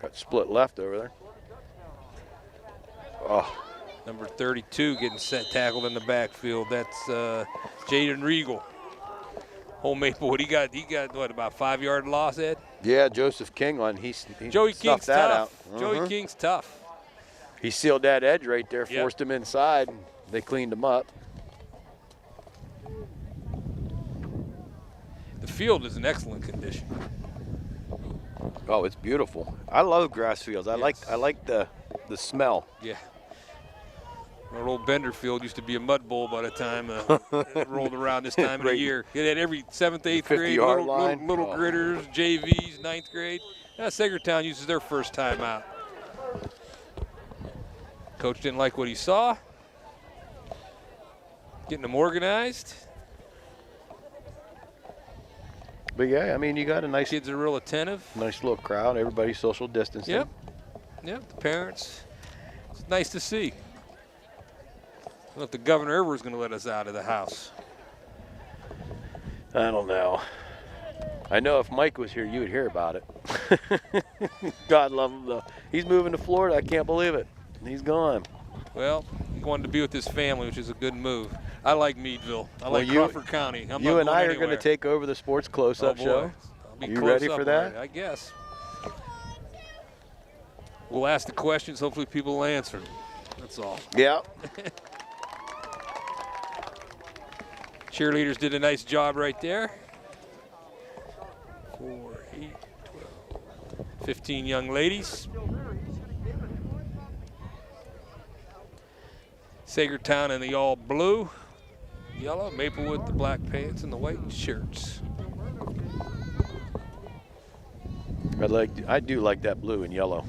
Got split left over there. Oh. Number 32 getting tackled in the backfield. That's Jaden Regal. Whole Maplewood. He got what, about 5-yard loss, Ed? Yeah, Joseph King on. He Joey King's that tough. Out. Joey King's tough. He sealed that edge right there, forced him inside. And they cleaned him up. The field is in excellent condition. Oh, it's beautiful. I love grass fields. I like the smell. Yeah. Our old Bender Field used to be a mud bowl by the time it rolled around this time of the year. It had every 7th, 8th grade, little gritters, JVs, 9th grade. Saegertown uses their first time out. Coach didn't like what he saw. Getting them organized. But yeah, I mean, you got a nice. Kids are real attentive. Nice little crowd. Everybody social distancing. Yep. The parents. It's nice to see. I don't know if the governor ever was going to let us out of the house. I don't know. I know if Mike was here, you would hear about it. God love him, though. He's moving to Florida. I can't believe it. He's gone. Well, he wanted to be with his family, which is a good move. I like Meadville. I like Crawford County. You and I are going to take over the sports close-up show. I'll be you ready for that? I guess. We'll ask the questions. Hopefully people will answer them. That's all. Yeah. Cheerleaders did a nice job right there. 4, 8, 12, 15 young ladies. Saegertown in the all blue, yellow, Maplewood the black pants and the white shirts. I do like that blue and yellow.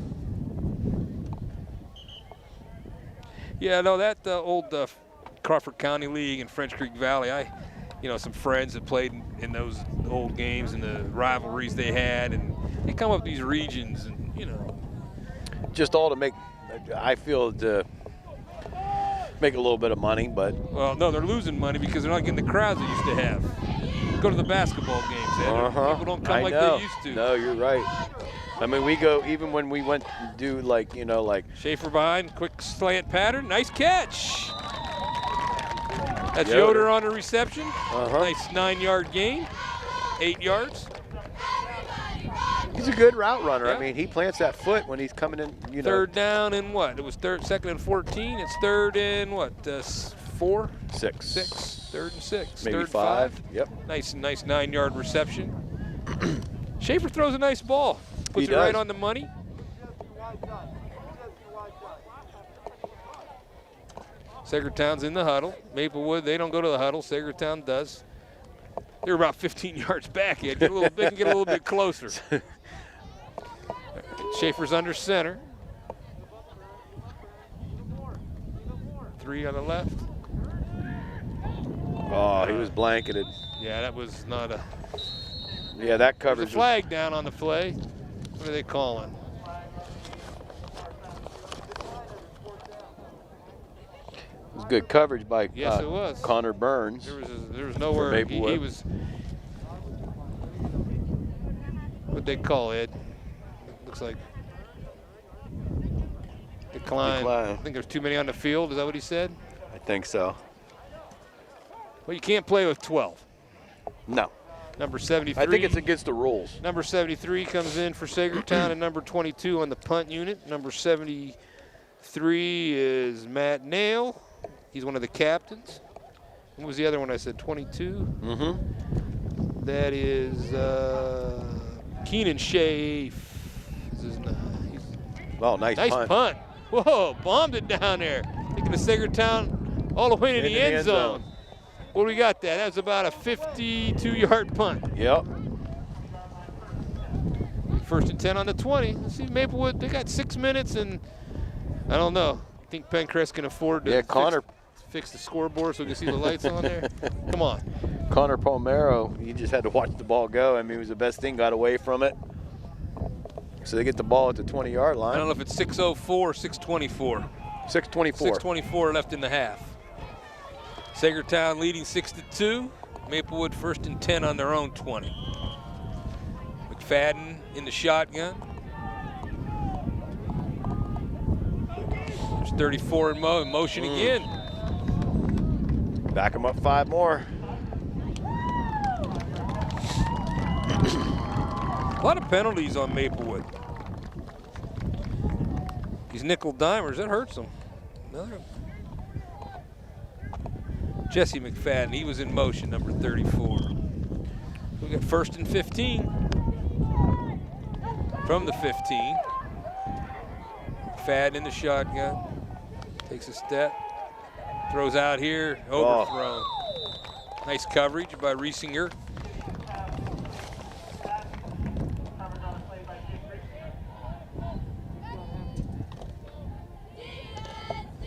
Yeah, no, that old Crawford County League in French Creek Valley, some friends that played in those old games and the rivalries they had, and they come up with these regions and, Just all to make, I feel, to make a little bit of money, but. Well, no, they're losing money because they're not getting the crowds they used to have. Go to the basketball games, Ed. People don't come like they used to. No, you're right. I mean, we go, even when we went to do like. Schaefer behind, quick slant pattern, nice catch. That's Yoder on the reception. Nice 9-yard gain, 8 yards. He's a good route runner. Yeah. I mean, he plants that foot when he's coming in, Third down and what? It was second and 14. It's third and what? 4? 6. 6. Third and 6. Maybe third 5. Yep. Nice 9-yard reception. Schaefer throws a nice ball. Puts it right on the money. Saegertown's in the huddle. Maplewood, they don't go to the huddle. Saegertown does. They're about 15 yards back. They can get a little bit closer. Schaefer's under center. 3 on the left. Oh, he was blanketed. Yeah, that was not a. Yeah, that covers. There's a flag down on the play. What are they calling? It was good coverage by it was. Connor Burns. There was nowhere he was. What'd they call it? Looks like decline. I think there's too many on the field. Is that what he said? I think so. Well, you can't play with 12. No. Number 73. I think it's against the rules. Number 73 comes in for Saegertown, and number 22 on the punt unit. Number 73 is Matt Nail. He's one of the captains. What was the other one I said? 22? Mm-hmm. That is Keenan Schaaf. Nice punt. Whoa, bombed it down there. Taking the Saegertown all the way to the end zone. What do we got there? That was about a 52-yard punt. Yep. First and 10 on the 20. Let's see, Maplewood, they got 6 minutes, and I don't know. I think Pencrest can afford to fix the scoreboard so we can see the lights on there. Come on. Connor Palmero, he just had to watch the ball go. I mean, it was the best thing, got away from it. So they get the ball at the 20-yard line. I don't know if it's 6:04 or 6:24. 6:24. 6:24 left in the half. Saegertown leading 6-2. Maplewood first and 10 on their own 20. McFadden in the shotgun. There's 34 in motion again. Back them up 5 more. A lot of penalties on Maplewood. These nickel dimers, that hurts them. Jesse McFadden, he was in motion, number 34. We got first and 15 from the 15. McFadden in the shotgun, takes a step, throws out here, overthrown. Nice coverage by Riesinger.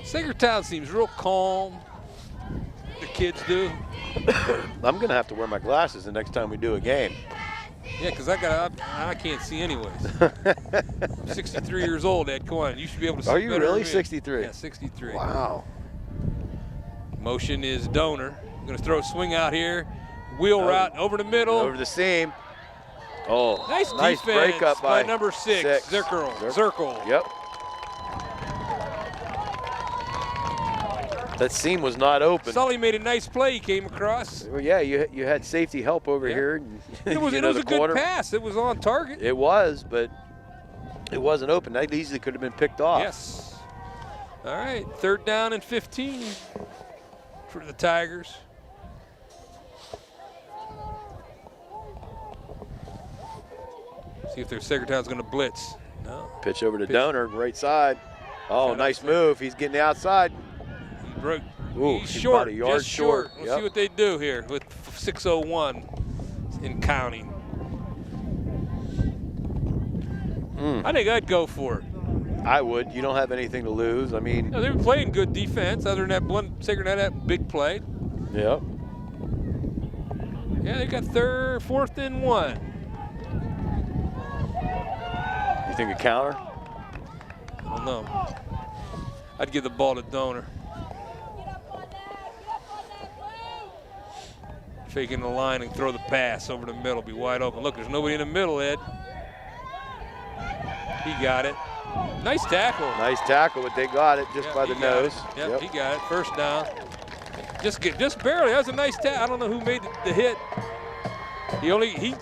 Saegertown seems real calm. The kids do. I'm gonna have to wear my glasses the next time we do a game. Yeah, because I can't see anyways. I'm 63 years old, Ed. Come on, you should be able to see better. Are you really 63? Yeah, 63. Wow. Motion is Donor. Going to throw a swing out here. Wheel route over the middle. Over the seam. Oh, nice defense breakup by number 6. Zirkle. Yep. That seam was not open. Sully made a nice play. He came across. Well, yeah, you had safety help over here. It was a good pass. It was on target. It was, but it wasn't open. That easily could have been picked off. Yes. All right, 3rd down and 15 for the Tigers. See if their Saegertown's going to blitz. No. Pitch over to Donor, right side. Oh, nice move. He's getting the outside. He's short, about a yard just short. Yep. We'll see what they do here with 6:01 in counting. I think I'd go for it. I would. You don't have anything to lose. I mean, no, they were playing good defense. Other than that one, Saegertown had that big play. Yep. Yeah, they got 4th and 1. You think a counter? I don't know. I'd give the ball to Donor. Faking the line and throw the pass over the middle, be wide open. Look, there's nobody in the middle, Ed. He got it. Nice tackle. Nice tackle, but they got it just by the nose. Yep, he got it. 1st down. Just barely. That was a nice tackle. I don't know who made the hit. He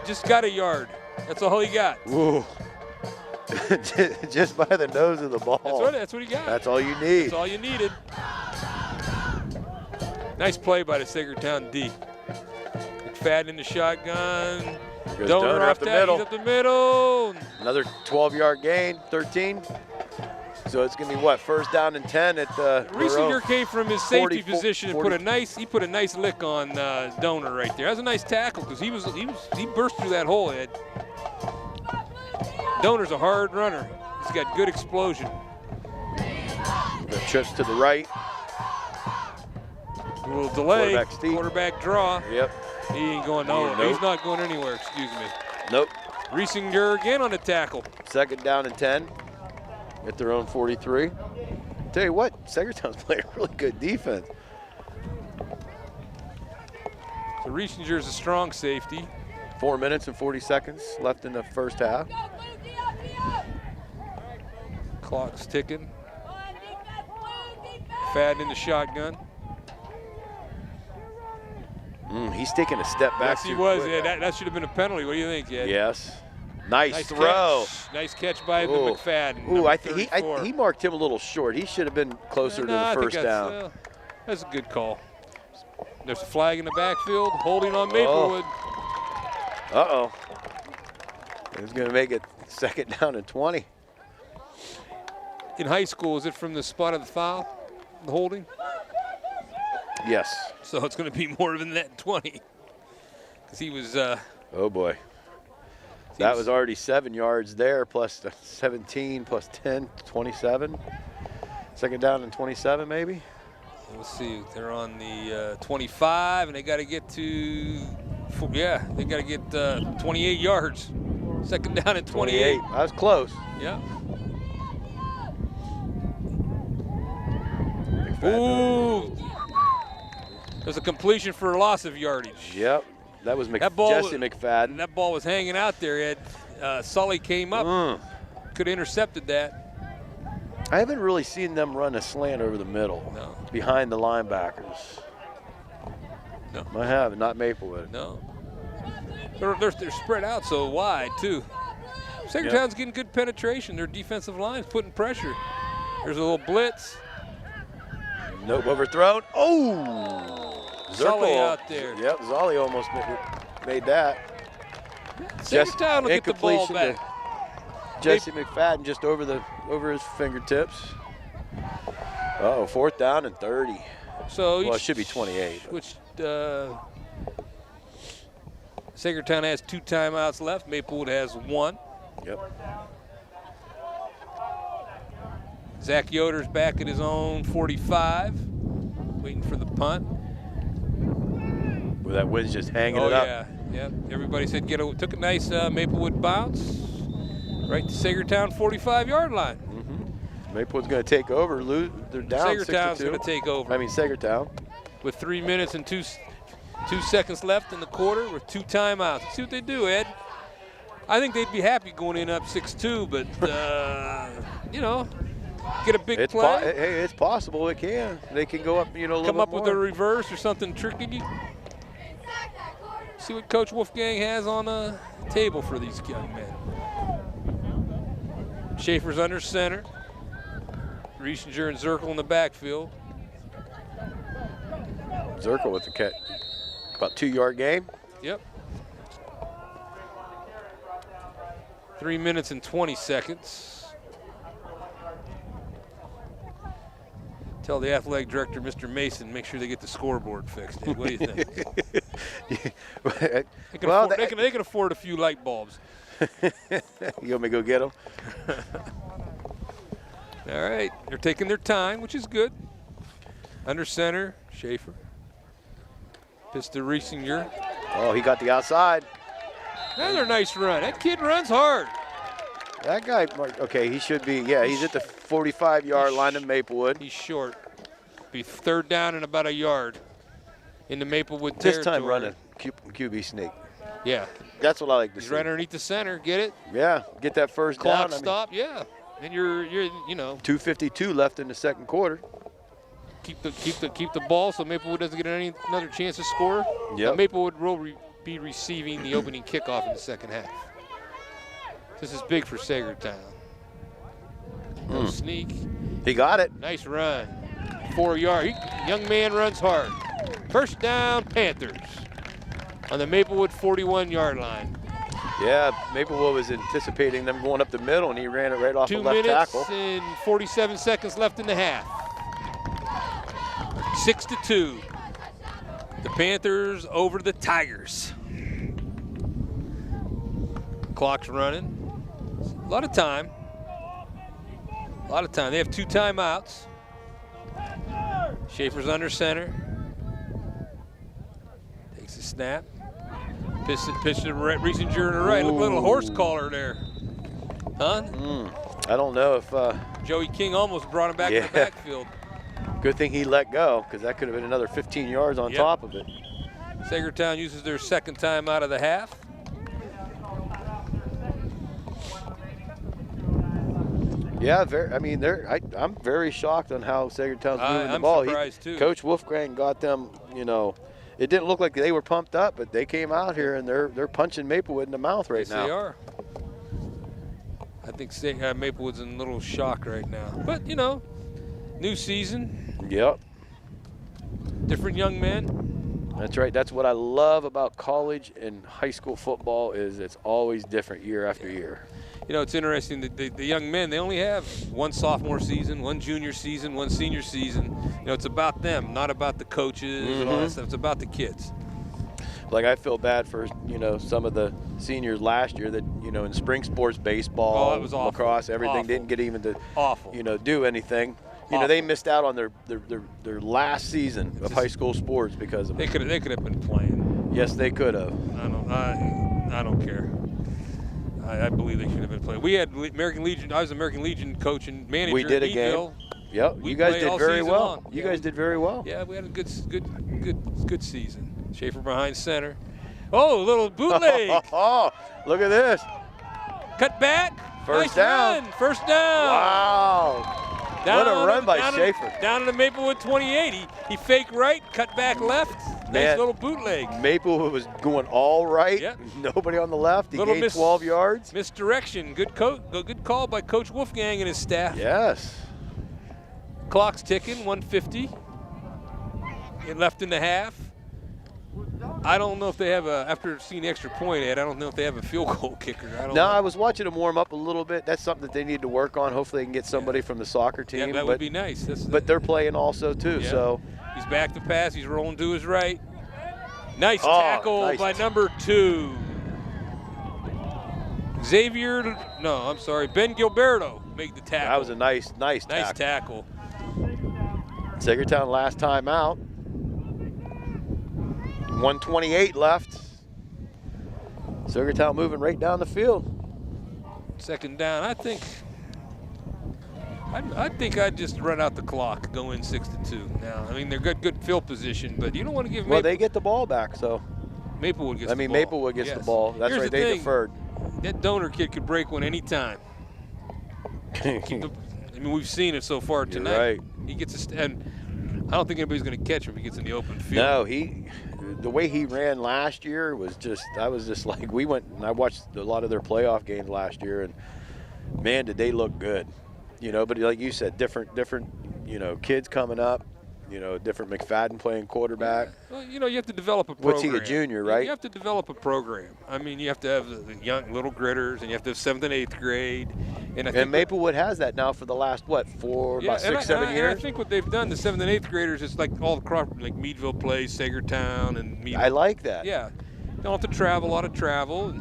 just got a yard. That's all he got. Ooh. Just by the nose of the ball. That's what he got. That's all you need. That's all you needed. Nice play by the Saegertown D. McFadden in the shotgun. Donor off the that. middle. He's up the middle. Another 12-yard gain, 13. So it's gonna be what? 1st down and 10 at the. Riesinger came from his safety 40, position and put a nice lick on Donor right there. That was a nice tackle because he burst through that hole, Ed. Donor's a hard runner. He's got good explosion. The trips to the right. A little delay. Quarterback draw. Yep. He ain't going nowhere. Nope. He's not going anywhere, excuse me. Nope. Riesinger again on the tackle. 2nd down and 10 at their own 43. Tell you what, Saegertown's playing really good defense. So Riesinger's a strong safety. 4 minutes and 40 seconds left in the 1st half. Clock's ticking. Fadden in the shotgun. He's taking a step back. Yes, he was. Yeah, that should have been a penalty. What do you think, Ed? Yes. Nice throw. Nice catch by the McFadden. Ooh, I think he marked him a little short. He should have been closer to the 1st down. That's a good call. There's a flag in the backfield, holding on Maplewood. Uh-oh. He's going to make it 2nd down and 20. In high school, is it from the spot of the foul, the holding? Yes. So it's going to be more than that 20. Because he was. Oh, boy. That was already 7 yards there, plus 17, plus 10, 27. 2nd down and 27, maybe? Let's see. They're on the 25, and they got to get to. Yeah, they got to get 28 yards. 2nd down and 28. That was close. Yeah. Ooh. There's a completion for a loss of yardage. Yep. That was Jesse McFadden. That ball was hanging out there, Ed. Sully came up. Could have intercepted that. I haven't really seen them run a slant over the middle. No. Behind the linebackers. No. I haven't, not Maplewood. No. They're spread out so wide, too. Saegertown's getting good penetration. Their defensive line's putting pressure. There's a little blitz. Nope, overthrown. Oh! Sully out there. Yep, Sully almost made that. Saegertown will get the ball back. Jesse McFadden just over his fingertips. Uh-oh, 4th down and 30. So well, it should be 28. Which Saegertown has 2 timeouts left. Maplewood has 1. Yep. Zach Yoder's back at his own 45, waiting for the punt. Well, that wind's just hanging it up. Oh, yeah. Everybody said took a nice Maplewood bounce right to Saegertown 45-yard line. Maplewood's going to take over. They're down 6-2. Saegertown's going to take over. I mean, Saegertown. With 3 minutes and 2 seconds left in the quarter with 2 timeouts. Let's see what they do, Ed. I think they'd be happy going in up 6-2, but, you know, get a big play. Hey, it's possible it can. They can go up, you know, a little Come up bit with a more. reverse or something tricky. See what Coach Wolfgang has on the table for these young men. Schaefer's under center. Riesinger and Zirkle in the backfield. Zirkle with the catch. About 2-yard game. Yep. 3 minutes and 20 seconds. Tell the athletic director, Mr. Mason, make sure they get the scoreboard fixed. Ed. What do you think? They can afford a few light bulbs. You want me to go get them? All right, they're taking their time, which is good. Under center, Schaefer. Pitch to Riesinger. Oh, he got the outside. Another nice run. That kid runs hard. That guy, okay, he should be, yeah, he's at the 45-yard line of Maplewood. He's short. Be 3rd down and about a yard in the Maplewood territory. This time running QB sneak. Yeah. That's what I like to see. He's right underneath the center. Get it? Yeah, get that first down. Clock stop, yeah. And you're you know. 2:52 left in the second quarter. Keep the ball so Maplewood doesn't get another chance to score. Yep. Maplewood will be receiving the opening kickoff in the second half. This is big for Saegertown. No sneak. He got it. Nice run. 4 yard. Young man runs hard. First down, Panthers. On the Maplewood 41-yard line. Yeah, Maplewood was anticipating them going up the middle, and he ran it right off the left tackle. 2 minutes and 47 seconds left in the half. 6-2. The Panthers over the Tigers. Clock's running. A lot of time. They have 2 timeouts. Schaefer's under center. Takes a snap. Pitch to Riesinger to the right. Look, a little horse collar there. Huh? I don't know if Joey King almost brought him back to the backfield. Good thing he let go, because that could have been another 15 yards on top of it. Saegertown uses their 2nd time out of the half. Yeah, I'm very shocked on how Saegertown's moving the ball. I'm surprised too. Coach Wolfgang got them, you know, it didn't look like they were pumped up, but they came out here and they're punching Maplewood in the mouth right now. Yes, they are. I think Maplewood's in a little shock right now. But, you know, new season. Yep. Different young men. That's right. That's what I love about college and high school football is it's always different year after year. You know, it's interesting that the young men, they only have 1 sophomore season, 1 junior season, 1 senior season. You know, it's about them, not about the coaches and all that stuff. It's about the kids. Like, I feel bad for, you know, some of the seniors last year that, you know, in spring sports, baseball, lacrosse, everything didn't get even to, you know, do anything. You know, they missed out on their last season of high school sports because of it. They could have been playing. Yes, they could have. I don't care. I believe they should have been playing. We had American Legion. I was American Legion coach and manager. We did a Meadville. game. Yep, you guys did very well. You guys did very well. Yeah, we had a good season. Schaefer behind center. Oh, a little bootleg. Oh, look at this. Cut back. First nice down. Run. First down. Wow. What a run by Schaefer. Down in the Maplewood 28. He faked right, cut back left. Nice little bootleg. Maplewood was going all right. Yep. Nobody on the left. He gained 12 yards. Misdirection. Good call by Coach Wolfgang and his staff. Yes. Clock's ticking, 150. Left in the half. I don't know if they have after seeing the extra point, Ed, I don't know if they have a field goal kicker. I was watching them warm up a little bit. That's something that they need to work on. Hopefully they can get somebody from the soccer team. Yeah, that would be nice. But they're playing also too, so. He's back to pass. He's rolling to his right. Nice tackle by number 2. Ben Gilberto made the tackle. That was a nice tackle. Saegertown last time out. 1:28 left. Saegertown moving right down the field. 2nd down, I think. I think I'd just run out the clock, go in 6-2. Now, I mean, they're good field position, but you don't want to give. Well, they get the ball back, so. Maplewood gets. The ball. Maplewood gets the ball. That's Here's right. The They thing. deferred. That Donor kid could break one anytime. I mean, we've seen it so far tonight. You're right. He gets and I don't think anybody's going to catch him if he gets in the open field. No, the way he ran last year was just. I was just like, we went and I watched a lot of their playoff games last year, and man, did they look good. You know, but like you said, different, you know, kids coming up. You know, different McFadden playing quarterback. Well, you know, you have to develop a program. What's he, a junior, right? You have to develop a program. I mean, you have to have the young little gritters, and you have to have 7th and 8th grade. And Maplewood has that now for the last, what, about 6, 7 years? And I think what they've done, the 7th and 8th graders, it's like all the like Meadville plays, Saegertown, and Meadville. I like that. Yeah. You don't have to travel, a lot of travel.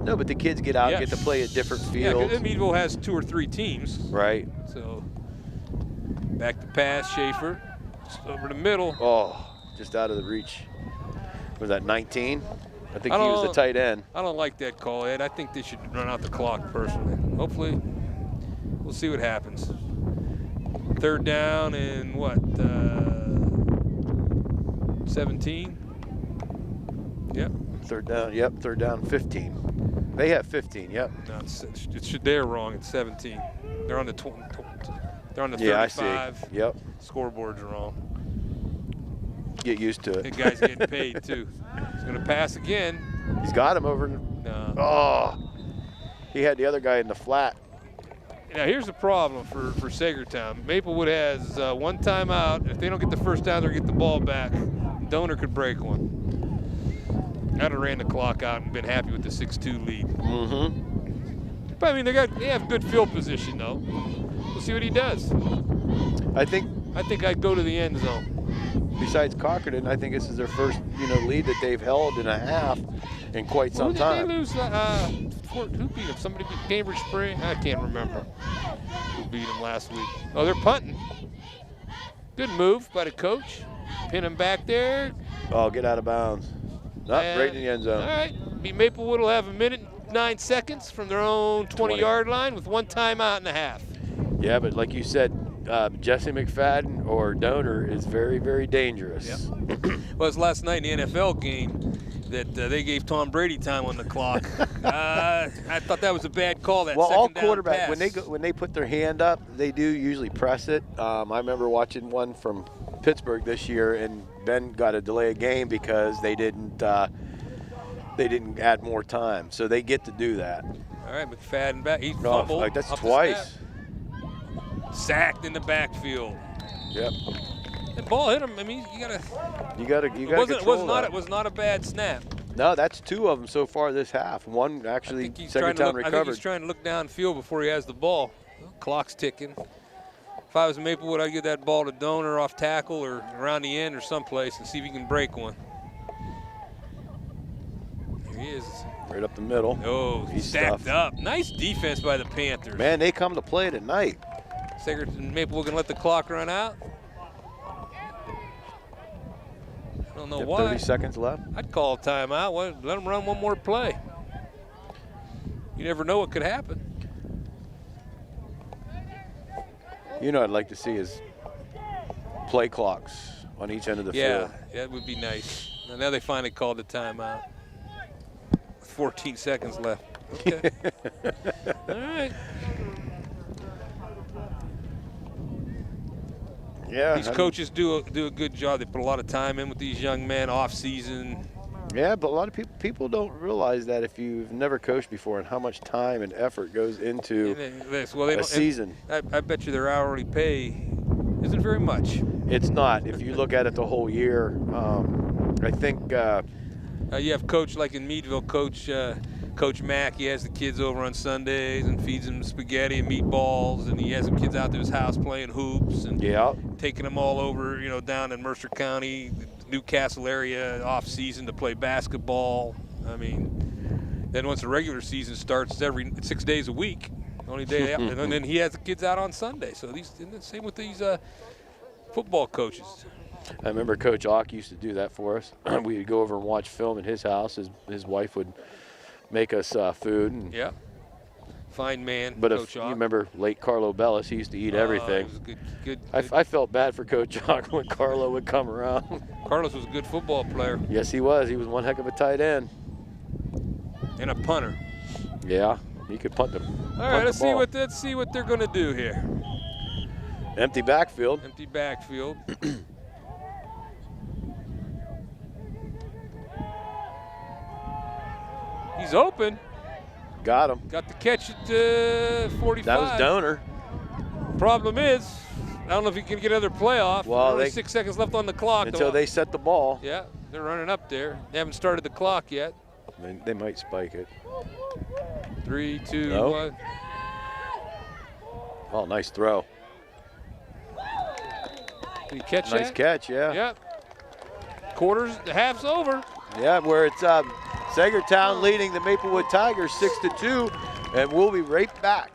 No, but the kids get out and get to play at different fields. Yeah, Meadville has 2 or 3 teams. Right. So, back to pass, Schaefer. Just over the middle. Oh, just out of the reach. Was that 19? I think he was the tight end. I don't like that call, Ed. I think they should run out the clock personally. Hopefully, we'll see what happens. 3rd down and what? 17? Yep. 3rd down, yep, 3rd down, 15. They have 15, yep. No, they're wrong. It's 17. They're on the 20. They're on the 35. Yeah, I see. Yep. Scoreboard's wrong. Get used to it. That guy's getting paid, too. He's going to pass again. He's got him over. No. Oh. He had the other guy in the flat. Now, here's the problem for Saegertown. Maplewood has 1 timeout. If they don't get the first down, they'll get the ball back. Donor could break one. I'd have ran the clock out and been happy with the 6-2 lead. Mm-hmm. But, I mean, they have good field position, though. We'll see what he does. I think I'd go to the end zone. Besides Cockerton, I think this is their first, lead that they've held in a half in quite some time. Who did they lose? Who beat them? Somebody beat Cambridge Spring? I can't remember who beat them last week. Oh, they're punting. Good move by the coach. Pin him back there. Oh, get out of bounds. Right in the end zone. All right. Maplewood will have 1 minute and 9 seconds from their own 20-yard line with 1 timeout and a half. Yeah, but like you said, Jesse McFadden or Donor is very, very dangerous. Yep. Well, it was last night in the NFL game that they gave Tom Brady time on the clock. I thought that was a bad call. That all second down quarterbacks pass. when they put their hand up, they do usually press it. I remember watching one from Pittsburgh this year, and Ben got a delay of game because they didn't add more time, so they get to do that. All right, McFadden back. He fumbled. Like that's up twice. Sacked in the backfield. Yep. The ball hit him. I mean, you gotta. It was not a bad snap. No, that's 2 of them so far this half. One actually, Saegertown recovered. I think he's trying to look downfield before he has the ball. Clock's ticking. If I was Maplewood, I'd give that ball to Donor off tackle or around the end or someplace and see if he can break one. There he is. Right up the middle. Oh, he's stacked up. Nice defense by the Panthers. Man, they come to play tonight. Saegertown, Maplewood can let the clock run out. I don't know why. 30 seconds left. I'd call a timeout. Let them run one more play. You never know what could happen. I'd like to see is play clocks on each end of the field. Yeah, that would be nice. Now they finally called the timeout. 14 seconds left. Okay. All right. Yeah. These coaches do a good job. They put a lot of time in with these young men off season. Yeah, but a lot of people don't realize that if you've never coached before and how much time and effort goes into a season. I bet you their hourly pay isn't very much. It's not. If you look at it the whole year, I think you have coach like in Meadville, Coach Mack. He has the kids over on Sundays and feeds them spaghetti and meatballs, and he has some kids out to his house playing hoops and taking them all over, down in Mercer County, Newcastle area off season to play basketball. I mean, then once the regular season starts, it's 6 days a week. Only day out, and then he has the kids out on Sunday. So same with these football coaches. I remember Coach Ock used to do that for us. We'd go over and watch film at his house. His wife would make us food. And Fine man, But Coach if you Hawk. remember late Carlo Bellis, he used to eat everything. He was good. I felt bad for Coach Hawk when Carlo would come around. Carlos was a good football player. Yes, he was. He was one heck of a tight end. And a punter. Yeah, he could punt them. All right, let's see what they're going to do here. Empty backfield. Empty backfield. He's open. Got him. Got the catch at 45. That was Donor. Problem is, I don't know if he can get another playoff. Well, only 6 seconds left on the clock. Until they set the ball. Yeah, they're running up there. They haven't started the clock yet. They might spike it. 3, 2, Nope. 1. Oh, nice throw. Did he catch Nice that? catch, yeah. Yep. The half's over. Yeah, where it's Saegertown leading the Maplewood Tigers 6-2, and we'll be right back.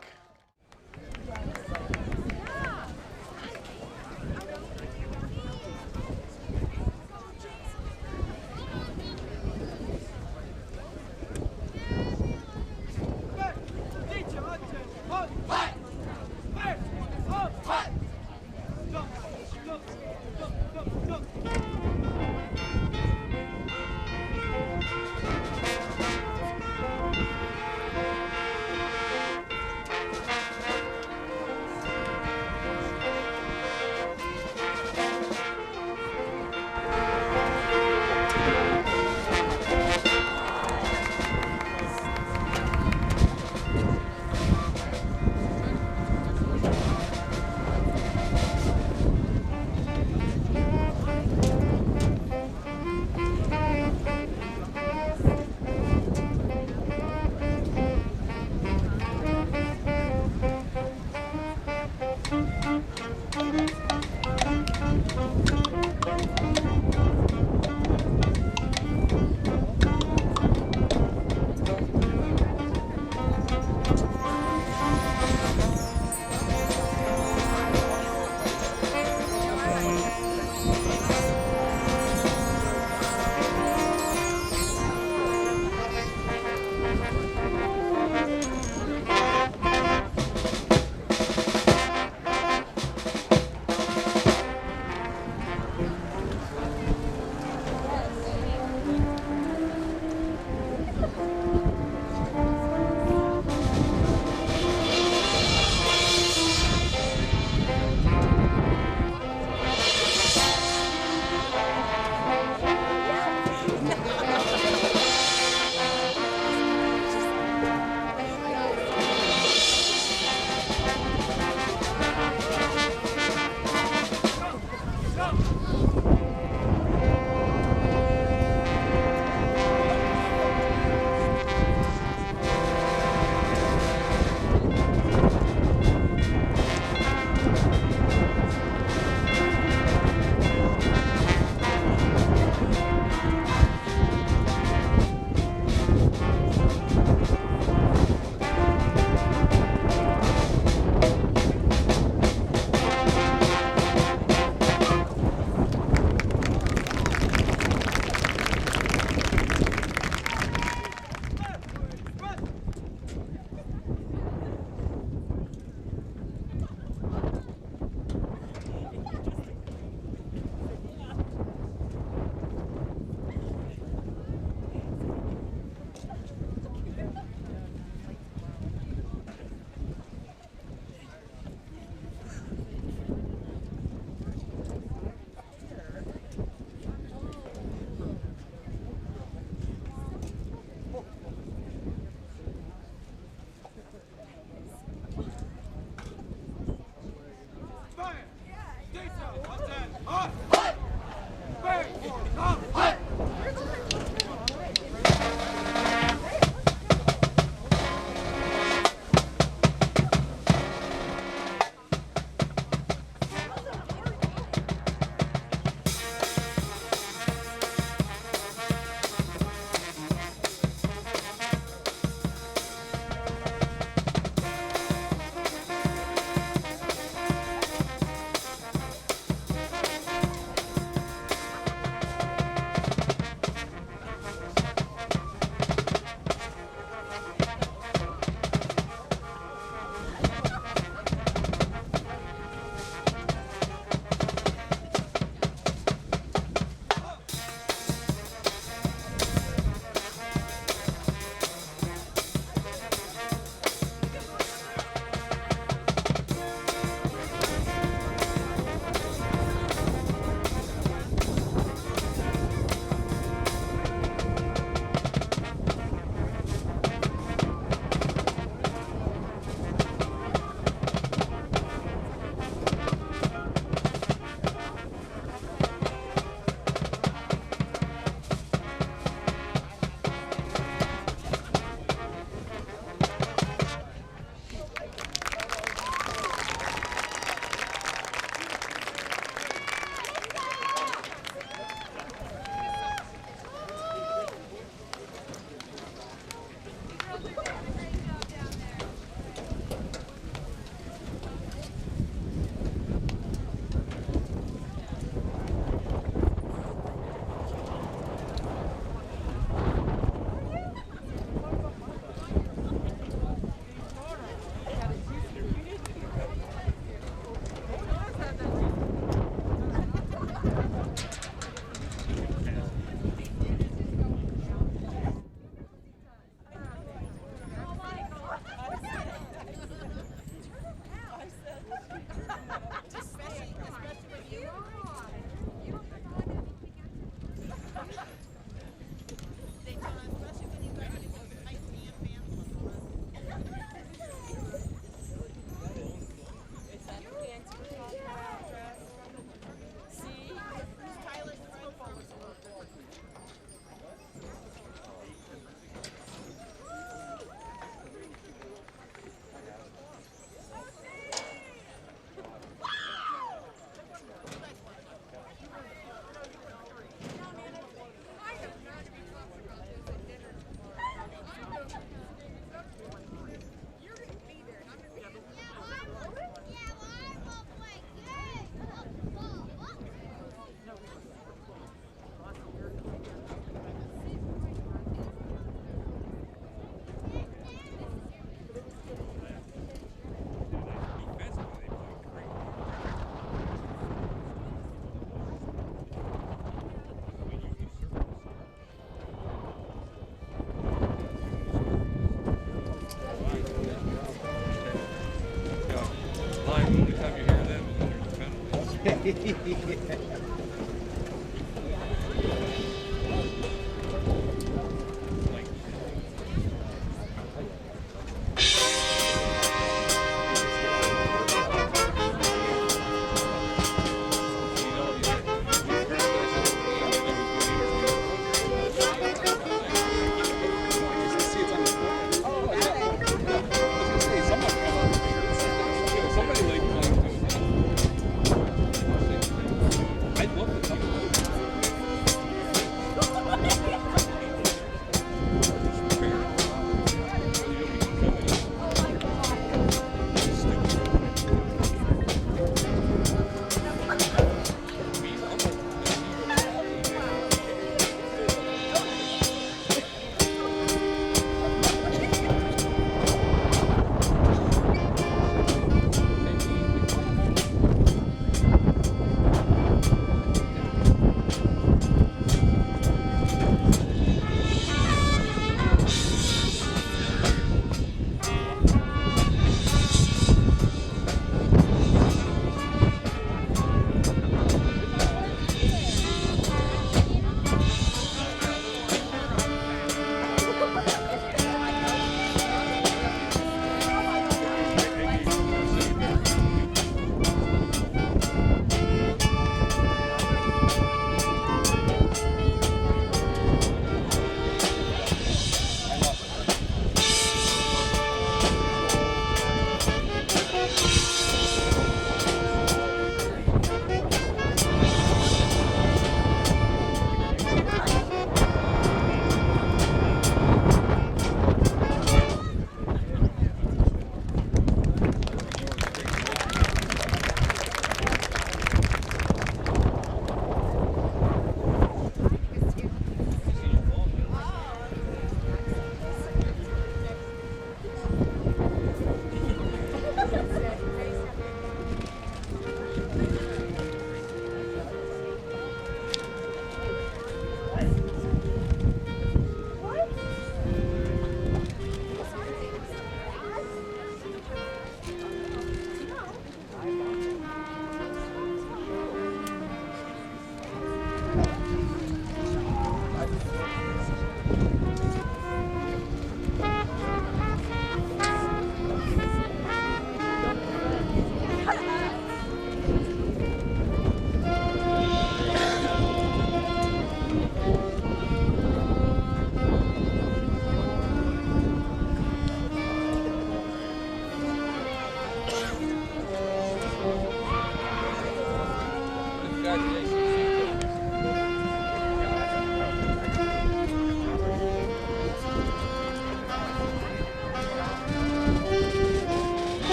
I'd love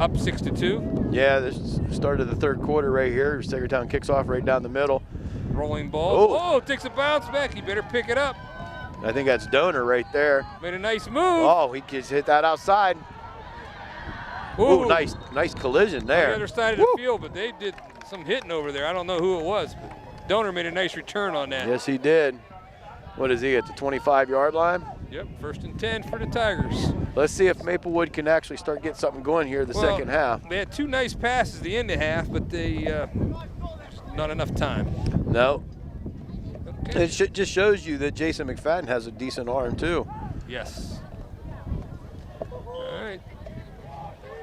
Up 6-2. Yeah, this start of the third quarter right here. Saegertown kicks off right down the middle. Rolling ball. Oh. Oh, takes a bounce back. He better pick it up. I think that's Donor right there. Made a nice move. Oh, he just hit that outside. Ooh, nice collision there. On the other side of the field, but they did some hitting over there. I don't know who it was, but Donor made a nice return on that. Yes, he did. What is he, at the 25-yard line? Yep, 1st and 10 for the Tigers. Let's see if Maplewood can actually start getting something going here the second half. They had 2 nice passes at the end of half, but they not enough time. No. Okay. It just shows you that Jason McFadden has a decent arm too. Yes. All right.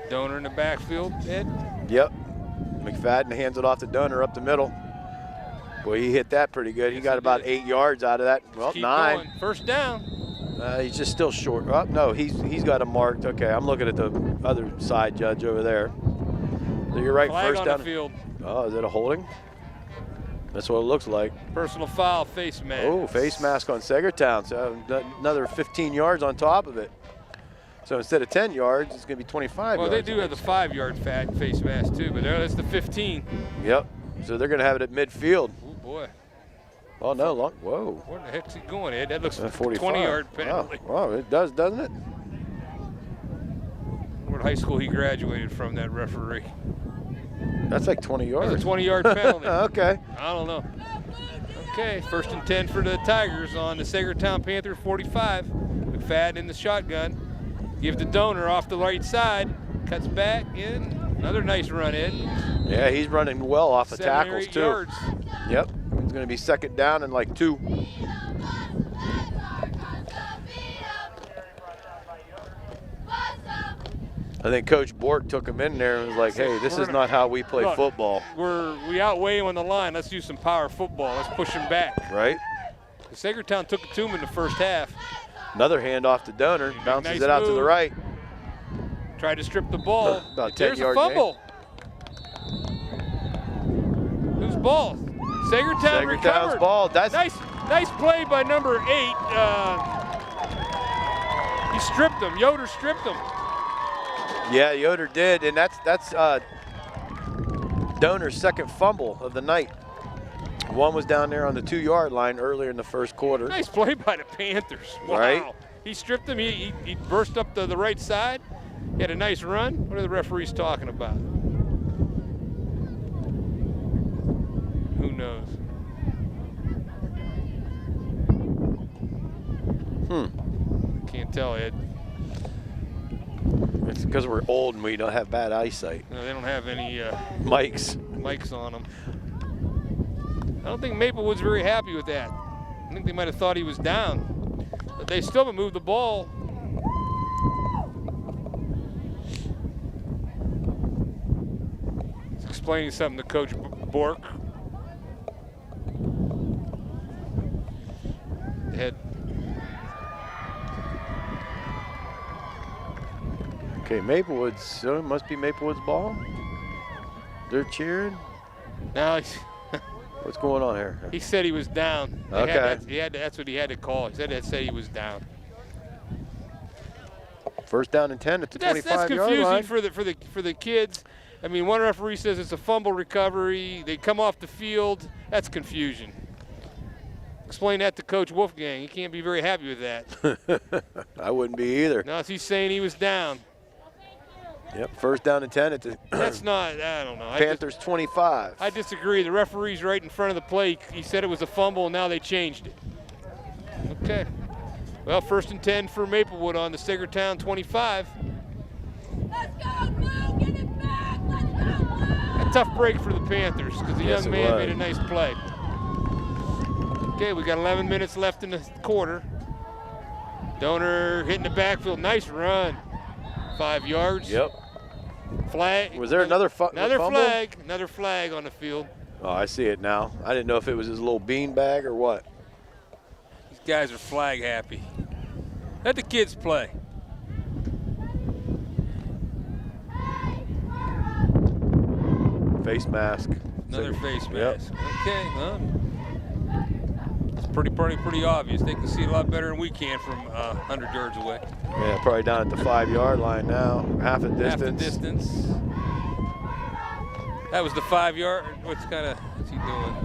Donor in the backfield, Ed. Yep. McFadden hands it off to Donor up the middle. Boy, he hit that pretty good. He got about 8 yards out of that. Well, 9. Going. First down. He's just still short. Oh, no, he's got him marked. Okay, I'm looking at the other side, Judge, over there. So you're right. Flag first on down. the field. Oh, is it a holding? That's what it looks like. Personal foul, face mask. Oh, face mask on Saegertown. So another 15 yards on top of it. So instead of 10 yards, it's going to be 25 yards. Well, they do have the 5-yard face mask too, but that's the 15. Yep. So they're going to have it at midfield. Oh boy. Oh no! Whoa. Where the heck's he going, Ed? That looks like a 45. 20-yard penalty. Wow, it does, doesn't it? What high school he graduated from, that referee? That's like 20 yards. That's a 20-yard penalty. Okay. I don't know. Okay, 1st and 10 for the Tigers on the Saegertown Panther 45. McFadden in the shotgun. Give the Donor off the right side. Cuts back in. Another nice run, Ed. Yeah, he's running well off of 7 or tackles 8 too. yards. Yep. It's going to be 2nd down and like 2. I think Coach Bork took him in there and was like, hey, this is not how we play football. We outweigh him on the line. Let's use some power football. Let's push him back. Right. Saegertown took it to him in the first half. Another handoff to Donor. Bounces Nice it out to move. the right. Tried to strip the ball. About There's 10 a yard fumble. Whose ball? Saegertown recovered. Saegertown's ball. That's Nice play by number 8. He stripped him. Yoder stripped him. Yeah, Yoder did, and that's Donor's 2nd fumble of the night. One was down there on the 2-yard line earlier in the first quarter. Nice play by the Panthers. Wow. Right. He stripped him. He burst up to the right side. He had a nice run. What are the referees talking about? Who knows? Can't tell, Ed. It's because we're old and we don't have bad eyesight. No, they don't have any Mics on them. I don't think Maplewood's very happy with that. I think they might have thought he was down. But they still haven't moved the ball. He's explaining something to Coach Bork. Head. Okay, Maplewood's, so it must be Maplewood's ball. They're cheering. Now What's going on here? he said he was down. Okay. That's what he had to call. He said he was down. 1st down and 10 at the 25-yard line. That's confusing for the kids. I mean, one referee says it's a fumble recovery. They come off the field. That's confusion. Explain that to Coach Wolfgang. He can't be very happy with that. I wouldn't be either. No, he's saying he was down. Yep, 1st down and 10 at the That's not, I don't know. Panthers 25. I disagree. The referee's right in front of the plate. He said it was a fumble, and now they changed it. Okay. Well, 1st and 10 for Maplewood on the Saegertown 25. Let's go, Blue! Get it back! Let's go, Blue! A tough break for the Panthers because the Yes, young it man was. made a nice play. Okay, we got 11 minutes left in the quarter. Donor hitting the backfield. Nice run. 5 yards. Yep. Flag. Was there another fumble? Another flag on the field. Oh, I see it now. I didn't know if it was his little bean bag or what. These guys are flag happy. Let the kids play. Face mask. Another face Yep. mask. Okay, well, pretty obvious. They can see a lot better than we can from 100 yards away. Yeah, probably down at the 5-yard line now, half a distance. Half the distance. That was the 5-yard. What's he doing?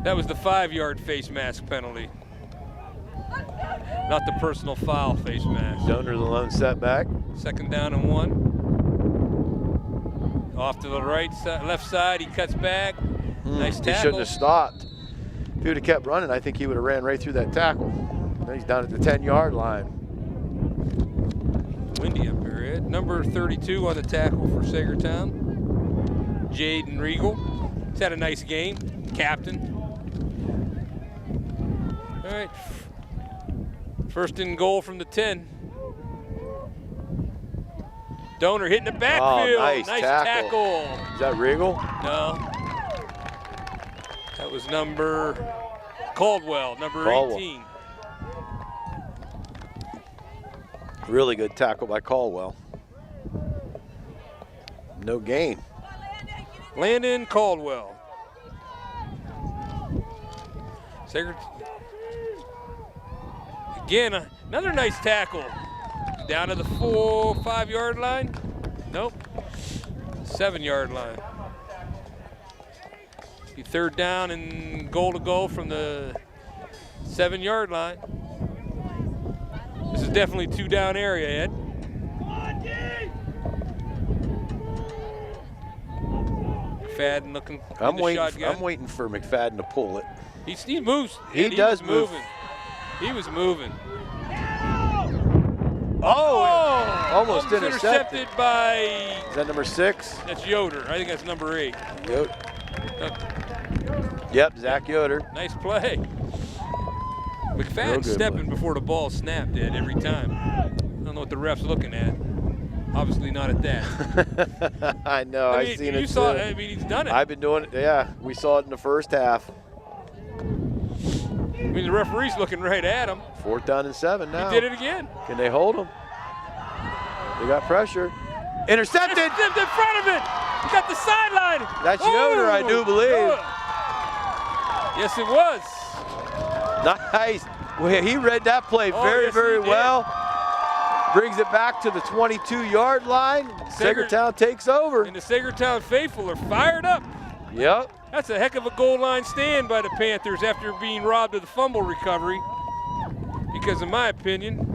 That was the 5-yard face mask penalty, not the personal foul face mask. Donor the lone setback. 2nd down and 1. Off to the left side, he cuts back. Nice tackle. He shouldn't have stopped. If he would have kept running, I think he would have ran right through that tackle. Now he's down at the 10-yard line. Windy up here, Ed. Number 32 on the tackle for Saegertown, Jaden Regal. He's had a nice game, captain. All right, 1st and goal from the 10. Donor hitting the backfield. Oh, nice tackle. Is that Regal? No. That was number Caldwell, number 18. Really good tackle by Caldwell. No gain. Landon Caldwell. Again, another nice tackle. Down to the 5-yard line. Nope. 7-yard line. Be 3rd down and goal to go from the 7-yard line. This is definitely 2-down area, Ed. McFadden looking I'm in the shotgun. I'm waiting for McFadden to pull it. He moves. He does move. He was moving. Oh, almost intercepted by. Is that number 6? That's Yoder. I think that's number 8. Yep, Zach Yoder. Nice play. McFadden stepping before the ball snapped, Ed, every time. I don't know what the ref's looking at. Obviously not at that. I know. I've seen it. You saw it. I mean, he's done it. I've been doing it. Yeah, we saw it in the first half. I mean, the referee's looking right at him. 4th down and 7 now. He did it again. Can they hold him? They got pressure. Intercepted. In front of it. He got the sideline. That's Yoder, I do believe. Yes, it was. Nice. Well, he read that play very well. Brings it back to the 22-yard line. Saegertown takes over. And the Saegertown faithful are fired up. Yep. That's a heck of a goal line stand by the Panthers after being robbed of the fumble recovery. Because in my opinion,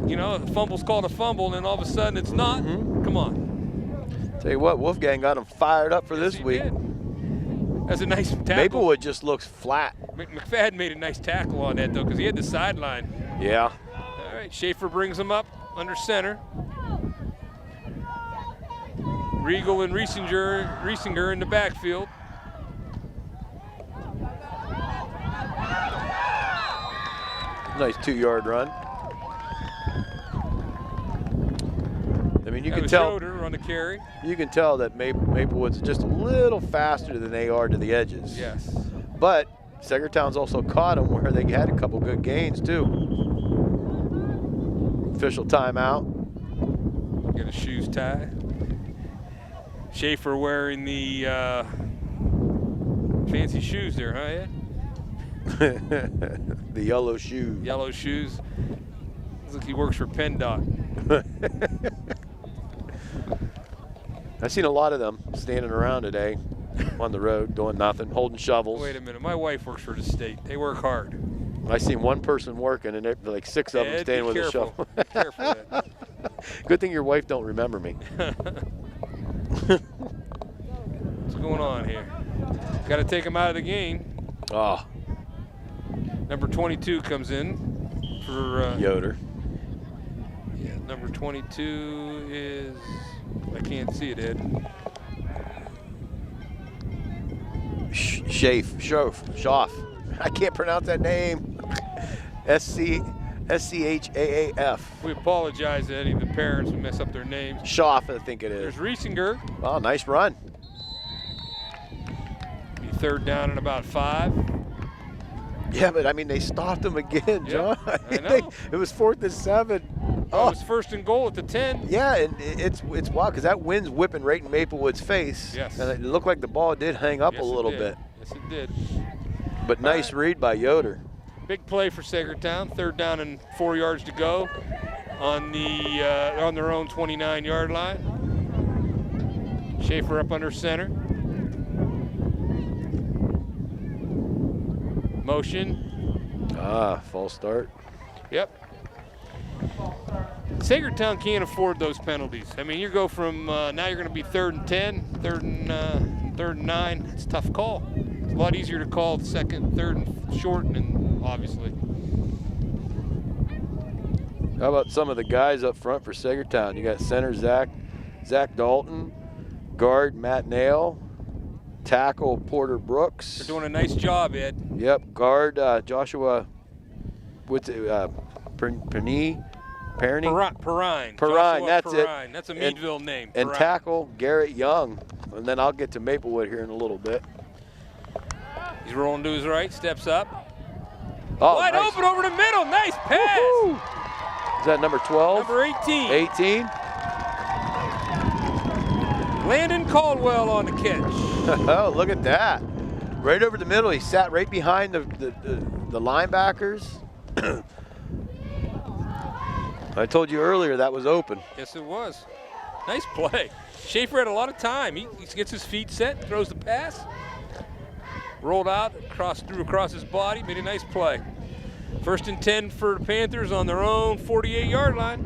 the fumble's called a fumble, and then all of a sudden it's not. Come on. Tell you what, Wolfgang got them fired up for this week. Did. That's a nice tackle. Maplewood just looks flat. McFadden made a nice tackle on that, though, because he had the sideline. Yeah. All right, Schaefer brings him up under center. Regal and Riesinger in the backfield. Nice 2-yard run. I mean, you can tell. Schroeder on the carry. You can tell that Maplewood's just a little faster than they are to the edges. Yes. But Saegertown's also caught them where they had a couple good gains too. Official timeout. Get his shoes tied. Schaefer wearing the fancy shoes there, huh, Ed? The yellow shoes. Yellow shoes. Looks like he works for PennDOT. I've seen a lot of them standing around today on the road doing nothing, holding shovels. Wait a minute, my wife works for the state. They work hard. I seen one person working and like 6 of them standing with a shovel. Be careful, Ed. Good thing your wife don't remember me. What's going on here? Got to take him out of the game. Oh. Number 22 comes in for Yoder. Yeah, number 22 is, I can't see it, Ed. Schaaf. I can't pronounce that name. S-C-H-A-A-F. We apologize to any of the parents who mess up their names. Schaaf, I think it is. There's Riesinger. Oh, nice run. Be 3rd down and about 5. Yeah, but I mean, they stopped him again, John. I know. It was 4th and 7. Oh, it was 1st and goal at the 10. Yeah, and it's wild because that wind's whipping right in Maplewood's face. Yes. And it looked like the ball did hang up a little bit. Yes, it did. But nice read by Yoder. Big play for Saegertown. 3rd down and 4 yards to go on their own 29-yard line. Schaefer up under center. Motion. False start. Yep. Saegertown can't afford those penalties. I mean, you go from now you're going to be 3rd and 10, 3rd and 9. It's a tough call. It's a lot easier to call 2nd, 3rd, and short, and obviously. How about some of the guys up front for Saegertown? You got center Zach Dalton, guard Matt Nail, tackle Porter Brooks. They're doing a nice job, Ed. Yep, guard Joshua. What's it? Perrine. Perrine, that's Perrine. it. That's a Meadville name. And Perrine. tackle Garrett Young. And then I'll get to Maplewood here in a little bit. He's rolling to his right, steps up. Oh, Wide nice. open over the middle. Nice pass. Woo-hoo. Is that number 12? Number 18. 18? Landon Caldwell on the catch. Oh, look at that. Right over the middle. He sat right behind the linebackers. I told you earlier that was open. Yes, it was. Nice play. Schaefer had a lot of time. He gets his feet set, throws the pass, rolled out, threw across his body, made a nice play. 1st and 10 for the Panthers on their own 48-yard line.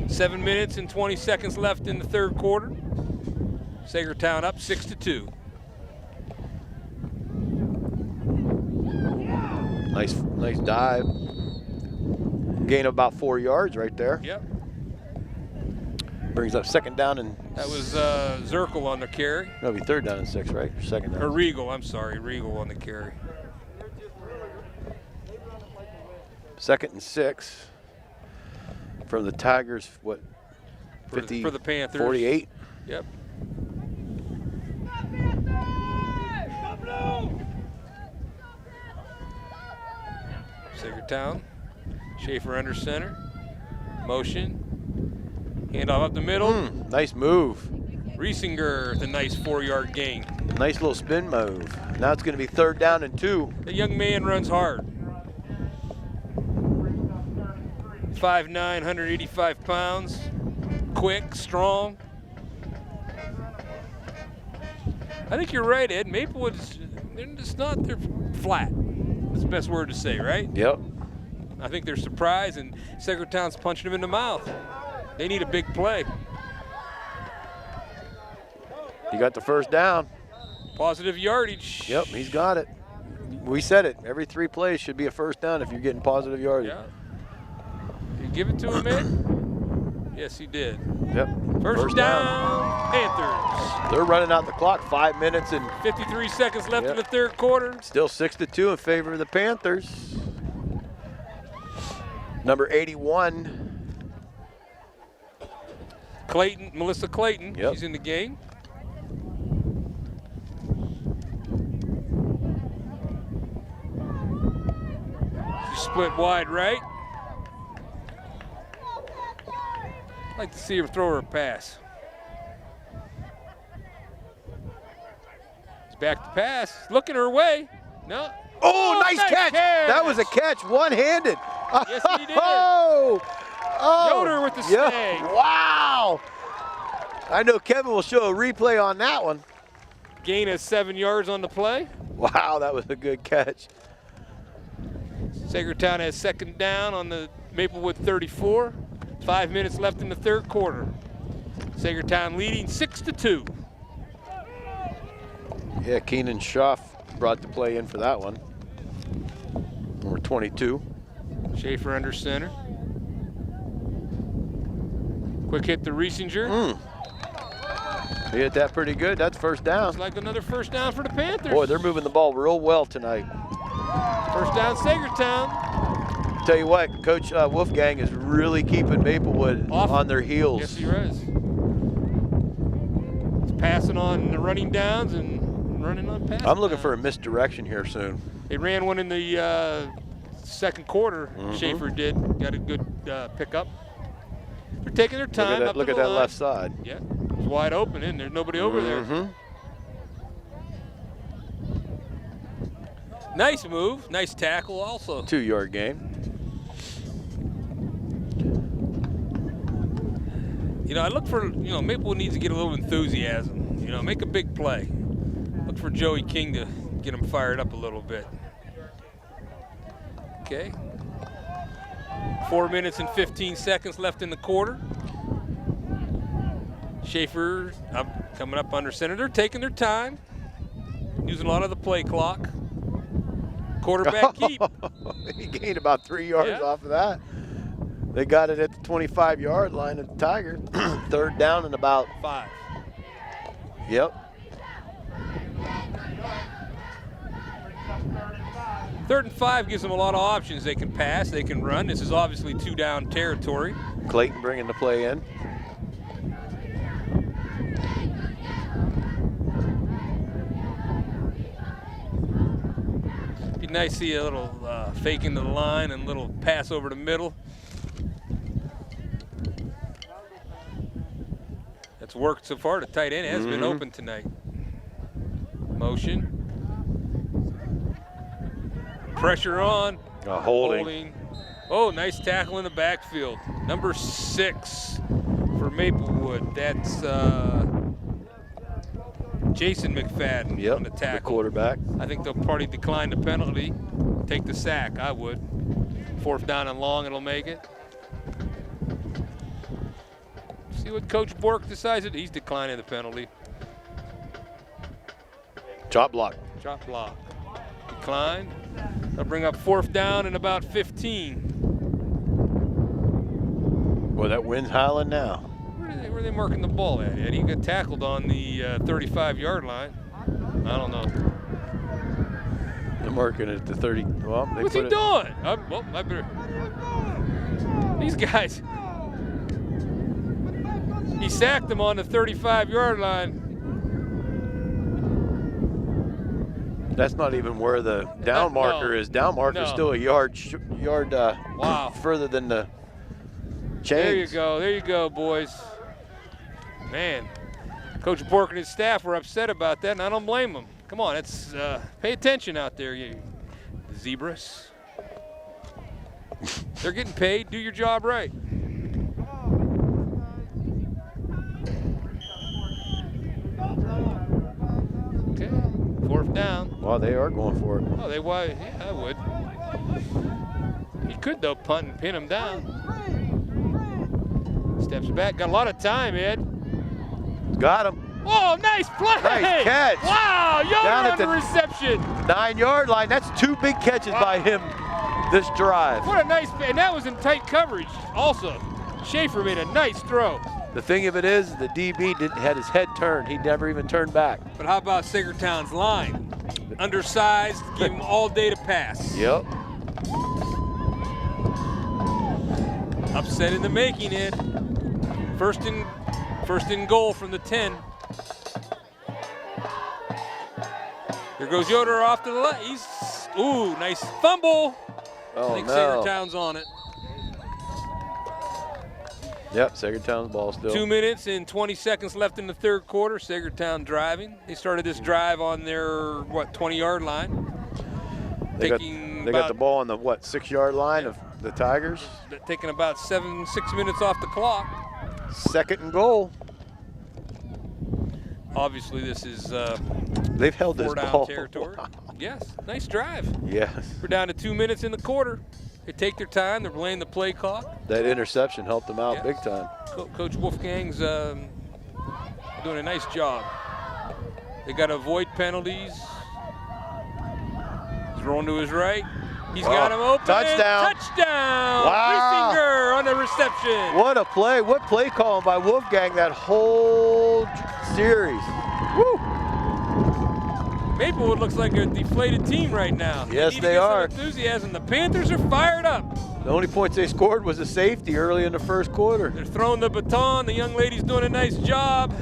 7 minutes and 20 seconds left in the 3rd quarter. Saegertown up 6-2. Nice dive. Gain of about 4 yards right there. Yep. Brings up 2nd down and. That was Zirkel on the carry. That'll be 3rd down and 6, right? Or 2nd down. Or Regal, I'm sorry, Regal on the carry. 2nd and 6 from the Tigers. What? 50 for the Panthers. 48. Yep. Saegertown. Schaefer under center. Motion. Handoff up the middle. Nice move. Riesinger with a nice 4-yard gain. Nice little spin move. Now it's going to be 3rd down and 2. The young man runs hard. 5'9", 185 pounds. Quick, strong. I think you're right, Ed. Maplewood's, they're flat. That's the best word to say, right? Yep. I think they're surprised, and Saegertown's punching them in the mouth. They need a big play. He got the 1st down. Positive yardage. Yep, he's got it. We said it. Every 3 plays should be a 1st down if you're getting positive yardage. Yeah. You give it to him, Ed? Yes, he did. Yep. First down, Panthers. They're running out the clock. 5 minutes and 53 seconds left in the 3rd quarter. still 6-2 in favor of the Panthers. Number 81. Melissa Clayton. Yep. She's in the game. She split wide right. I'd like to see her throw her a pass. It's back to pass. Looking her way. No. Oh, nice catch. That was a catch, one-handed. Yes, he did. Oh, Yoder with the snag. Wow. I know Kevin will show a replay on that one. Gain of 7 yards on the play. Wow, that was a good catch. Saegertown has 2nd down on the Maplewood 34. 5 minutes left in the 3rd quarter. Saegertown leading 6-2. Yeah, Keenan Schaff brought the play in for that one. Number 22. Schaefer under center. Quick hit to Riesinger. He hit that pretty good. That's 1st down. It's like another 1st down for the Panthers. Boy, they're moving the ball real well tonight. 1st down, Saegertown. Tell you what, Coach Wolfgang is really keeping Maplewood on their heels. Yes, he is. He's passing on the running downs and running on passes. I'm looking for a misdirection here soon. They ran one in the 2nd quarter. Schaefer did. Got a good pickup. They're taking their time. Look at that left side. Yeah. It's wide open, and there's nobody over there. Nice move, nice tackle also. 2-yard gain. You know, I look for, Maplewood needs to get a little enthusiasm. Make a big play. Look for Joey King to get him fired up a little bit. Okay. 4 minutes and 15 seconds left in the quarter. Schaefer coming up under center. They're taking their time, using a lot of the play clock. Quarterback keep. He gained about 3 yards off of that. They got it at the 25-yard line of the Tiger. 3rd down and about 5. Yep. 3rd and 5 gives them a lot of options. They can pass, they can run. This is obviously 2-down territory. Clayton bringing the play in. Be nice to see a little fake into the line and a little pass over the middle. That's worked so far. The tight end has been open tonight. Motion. Pressure on. Holding. Oh, nice tackle in the backfield. Number 6 for Maplewood. That's Jason McFadden on the tackle. The quarterback. I think they'll probably decline the penalty, take the sack. I would. 4th down and long, it'll make it. See what Coach Bork decides. He's declining the penalty. Chop block. Chop block. Declined. They'll bring up 4th down and about 15. Well, that wind's howling now. Where are they marking the ball at, Ed? He got tackled on the 35-yard line. I don't know. They're marking it at the 30. Well, What's he doing? I better. These guys. He sacked them on the 35-yard line. That's not even where the down marker is. Down marker is still a yard further than the chains. There you go, boys. Man, Coach Bork and his staff were upset about that, and I don't blame them. Come on, pay attention out there, you zebras. They're getting paid. Do your job right. Okay, 4th down. Well, they are going for it. Oh, yeah, I would. He could, though, punt and pin him down. Steps back. Got a lot of time, Ed. Got him. Oh, nice play. Nice catch. Wow, Down Yoder at on the reception. 9-yard line. That's 2 big catches by him this drive. What a nice, and that was in tight coverage also. Schaefer made a nice throw. The thing of it is, the DB had his head turned. He never even turned back. But how about Saegertown's line? Undersized, give him all day to pass. Yep. Upset in the making, Ed. First and goal from the 10. Here goes Yoder off to the left. Ooh, nice fumble. Oh, I think no. Saegertown's on it. Yep, Saegertown's ball still. 2 minutes and 20 seconds left in the 3rd quarter. Saegertown driving. They started this drive on their, 20-yard line. They got the ball on the, 6-yard line of the Tigers. Taking about 6 minutes off the clock. 2nd and goal. Obviously, this is they've held this 4-down ball. territory. Yes, nice drive. Yes. We're down to 2 minutes in the quarter. They take their time. They're playing the play clock. That interception helped them out big time. Coach Wolfgang's doing a nice job. They got to avoid penalties. He's rolling to his right. He's got him open. Touchdown. Touchdown. Wow. Riesinger on the reception. What a play. What play calling by Wolfgang that whole series. Woo. Maplewood looks like a deflated team right now. Yes, they are. Some enthusiasm. The Panthers are fired up. The only points they scored was a safety early in the 1st quarter. They're throwing the baton. The young lady's doing a nice job.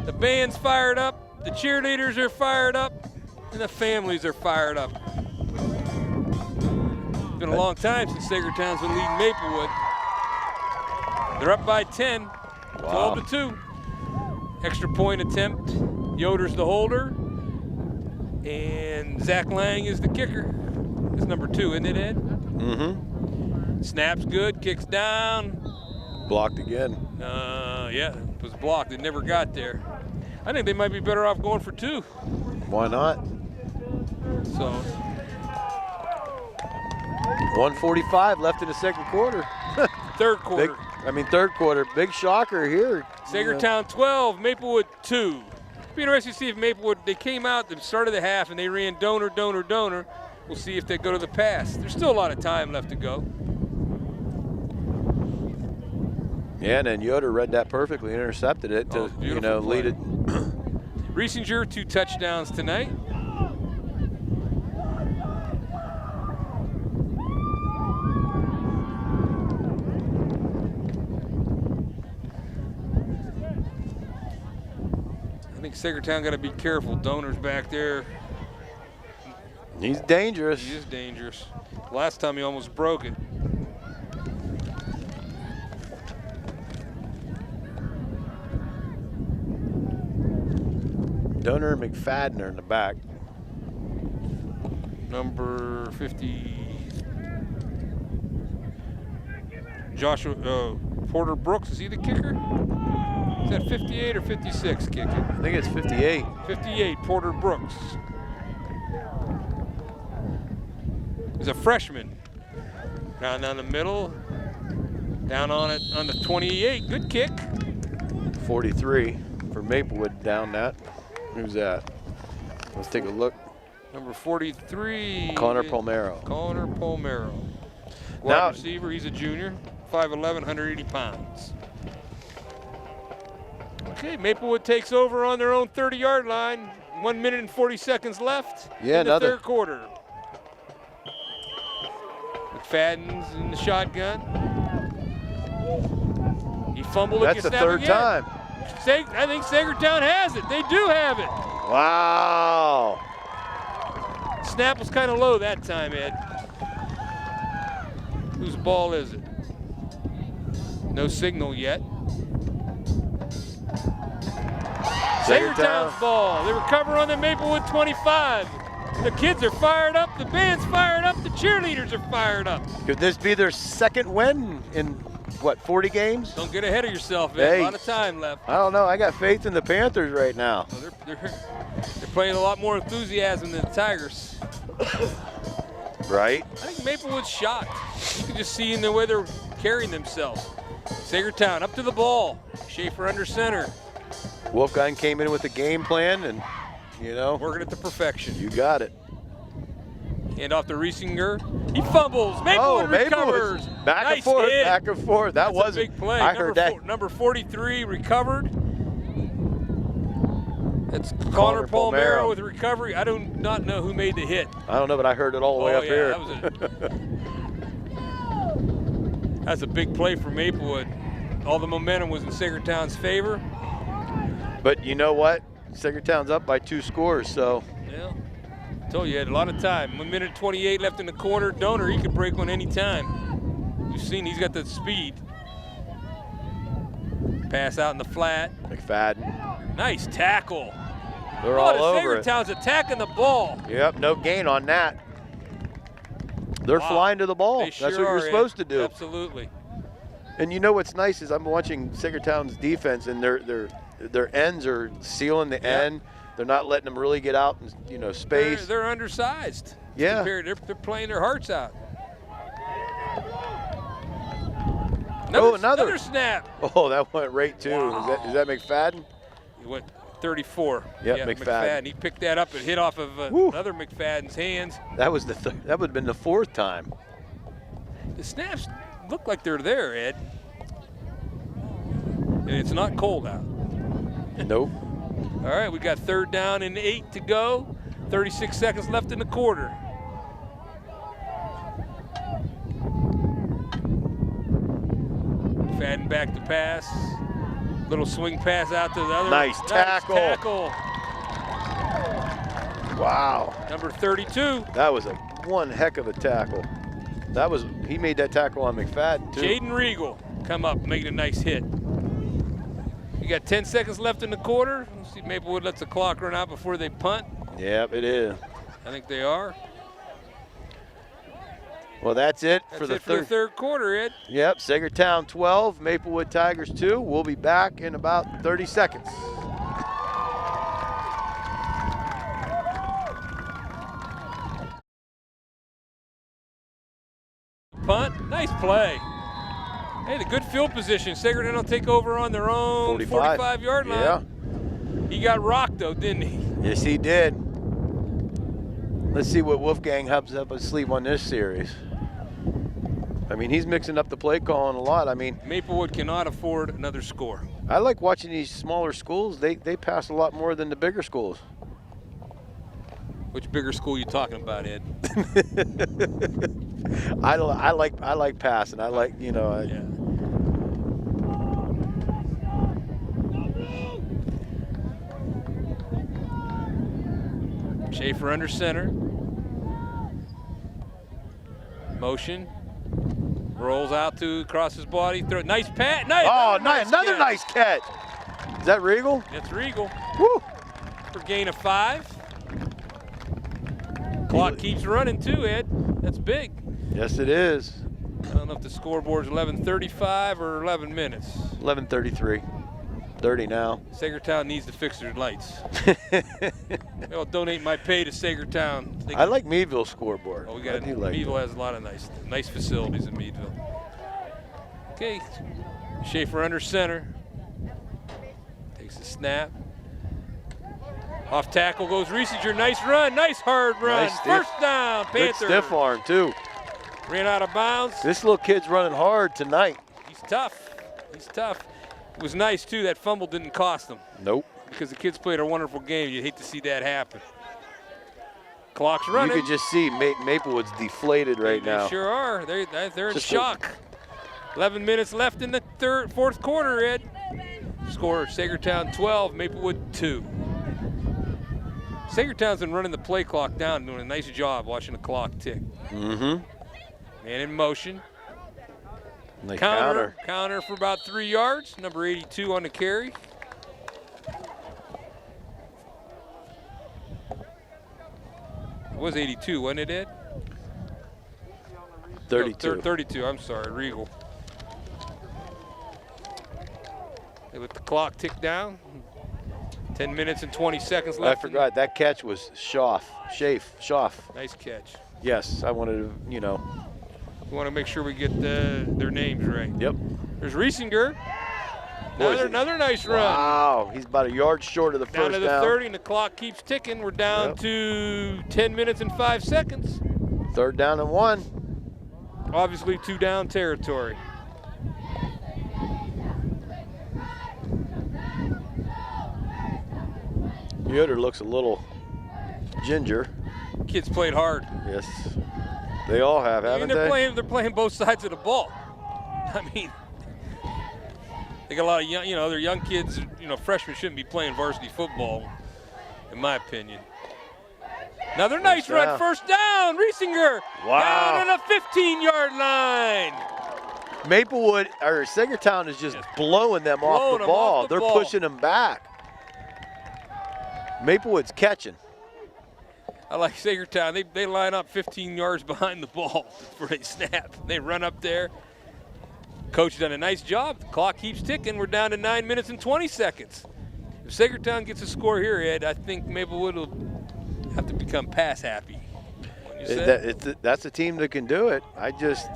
The band's fired up. The cheerleaders are fired up. And the families are fired up. It's been a long time since Saegertown's been leading Maplewood. They're up by 10, 12-2. Extra point attempt. Yoder's the holder. And Zach Lang is the kicker. It's number 2, isn't it, Ed? Mm-hmm. Snaps good, kicks down. Blocked again. Yeah, it was blocked. It never got there. I think they might be better off going for 2. Why not? So 1:45 left in the second quarter. third quarter. Third quarter. Big shocker here. Saegertown 12, Maplewood 2. It'll be interesting to see if Maplewood, they came out at the start of the half and they ran donor. We'll see if they go to the pass. There's still a lot of time left to go. Yeah, and then Yoder read that perfectly, intercepted it to lead it. Riesinger 2 touchdowns tonight. I think Saegertown got to be careful. Donor's back there. He's dangerous. He is dangerous. Last time he almost broke it. Donor and McFadden are in the back. Number 50, Joshua Porter Brooks, is he the kicker? Is that 58 or 56 kicking? I think it's 58. 58, Porter Brooks. He's a freshman. Down the middle, down on it on the 28, good kick. 43 for Maplewood down that. Who's that? Let's take a look. Number 43. Connor Palmero. Connor Palmero. Wide receiver, he's a junior, 5'11", 180 pounds. Okay, Maplewood takes over on their own 30-yard line. 1 minute and 40 seconds left in the third quarter. McFadden's in the shotgun. He fumbled. That's the third time. I think Saegertown has it. They do have it. Wow. Snap was kind of low that time, Ed. Whose ball is it? No signal yet. Saegertown's ball. They recover on the Maplewood 25. The kids are fired up. The band's fired up. The cheerleaders are fired up. Could this be their second win in, what, 40 games? Don't get ahead of yourself, Ed. A lot of time left. I don't know. I got faith in the Panthers right now. Well, they're playing a lot more enthusiasm than the Tigers. Right? I think Maplewood's shocked. You can just see in the way they're carrying themselves. Saegertown up to the ball. Schaefer under center. Wolfgang came in with a game plan and, working it to perfection. You got it. Hand off to Riesinger. He fumbles. Maplewood recovers. Back nice and forth, hit. back and forth. That was a big play. I heard that. Number 43 recovered. That's Connor Palmero with a recovery. I do not know who made the hit. I don't know, but I heard it all the way up here. That's a big play for Maplewood. All the momentum was in Saegertown's favor. But you know what? Saegertown's up by 2 scores, so. Yeah, I told you, had a lot of time. 1 minute 28 left in the quarter. Donor, he could break one any time. You've seen he's got the speed. Pass out in the flat. McFadden. Nice tackle. They're all over it. Saegertown's attacking the ball. Yep, no gain on that. They're flying to the ball. They That's sure what you're supposed to do. Absolutely. And you know what's nice is I'm watching Saegertown's defense, and their ends are sealing the end. They're not letting them really get out in space. They're undersized. Yeah. They're playing their hearts out. Another snap. Oh, that went right too. Wow. Is that McFadden? He went 34. Yep, yeah, McFadden. He picked that up and hit off of another McFadden's hands. That was that would have been the 4th time. The snaps look like they're there, Ed. And it's not cold out. Nope. All right, we got 3rd down and 8 to go. 36 seconds left in the quarter. Fadden back to pass. Little swing pass out to the other. Nice tackle. Wow. Number 32. That was one heck of a tackle. He made that tackle on McFadden too. Jaden Regal come up, making a nice hit. got 10 seconds left in the quarter. Let's see if Maplewood lets the clock run out before they punt. Yep, it is. I think they are. Well, that's it for the third quarter, Ed. Yep, Saegertown 12, Maplewood Tigers 2. We'll be back in about 30 seconds. Punt, nice play. Hey, the good field position. Saegertown will take over on their own 45-yard line. Yeah. He got rocked, though, didn't he? Yes, he did. Let's see what Wolfgang has up his sleeve on this series. I mean, he's mixing up the play calling a lot. I mean, Maplewood cannot afford another score. I like watching these smaller schools. They pass a lot more than the bigger schools. Which bigger school are you talking about, Ed? I like passing. I like, you know. Yeah. Schaefer under center. Motion. Rolls out to cross his body. Throw nice pass. Nice. Oh, another nice catch. Is that Regal? That's Regal. Woo. For gain of 5. Clock keeps running too, Ed. That's big. Yes, it is. I don't know if the scoreboard's 11:35 or 11 minutes. 11:33. 30 now. Saegertown needs to fix their lights. I'll donate my pay to Saegertown. I like Meadville scoreboard. Oh, we got Meadville has a lot of nice facilities in Meadville. Okay, Schaefer under center. Takes the snap. Off tackle goes Riesinger. Nice run, nice hard run. Nice First down, Good Panthers. stiff arm too. Ran out of bounds. This little kid's running hard tonight. He's tough. He's tough. It was nice too. That fumble didn't cost them. Nope. Because the kids played a wonderful game. You'd hate to see that happen. Clock's running. You could just see Maplewood's deflated right now. They sure are. They're in Just shock. 11 minutes left in the fourth quarter, Ed. Score Saegertown 12, Maplewood 2. Saegertown's been running the play clock down, doing a nice job watching the clock tick. Mm-hmm. Man in motion. And they Counter for about 3 yards. Number 82 on the carry. It was 82, wasn't it, Ed? 32. No, 32, I'm sorry, Regal. They let the clock tick down. 10 minutes and 20 seconds left. I forgot, that catch was Schaff. Nice catch. Yes, I wanted to, you know. We want to make sure we get their names right. Yep. There's Riesinger. Another nice run. Wow, he's about a yard short of the first down. Down to the 30, and the clock keeps ticking. We're down to 10 minutes and 5 seconds. 3rd down and 1. Obviously 2 down territory. Yoder looks a little ginger. Kids played hard. Yes, they all have, haven't they? They're playing both sides of the ball. I mean, they got a lot of young, they're young kids. Freshmen shouldn't be playing varsity football, in my opinion. Another nice run, first down, Riesinger. Wow. Down on the 15-yard line. Maplewood, or Saegertown is just blowing them off the ball. They're pushing them back. Maplewood's catching. I like Saegertown. They line up 15 yards behind the ball before they snap. They run up there. Coach has done a nice job. The clock keeps ticking. We're down to 9 minutes and 20 seconds. If Saegertown gets a score here, Ed, I think Maplewood will have to become pass happy. That's a team that can do it. I'm just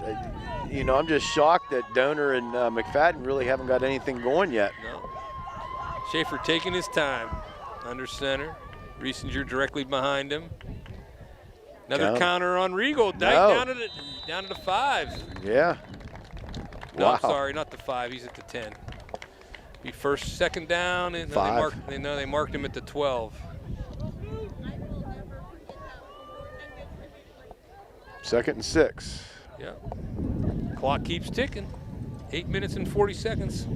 shocked that Donor and McFadden really haven't got anything going yet. No. Schaefer taking his time. Under center. Riesinger directly behind him. Another counter on Regal. Down to the 5. Yeah. No, wow. I'm sorry, not the 5. He's at the 10. Be second down, and they marked him at the 12. Second and 6. Yeah. Clock keeps ticking. 8 minutes and 40 seconds.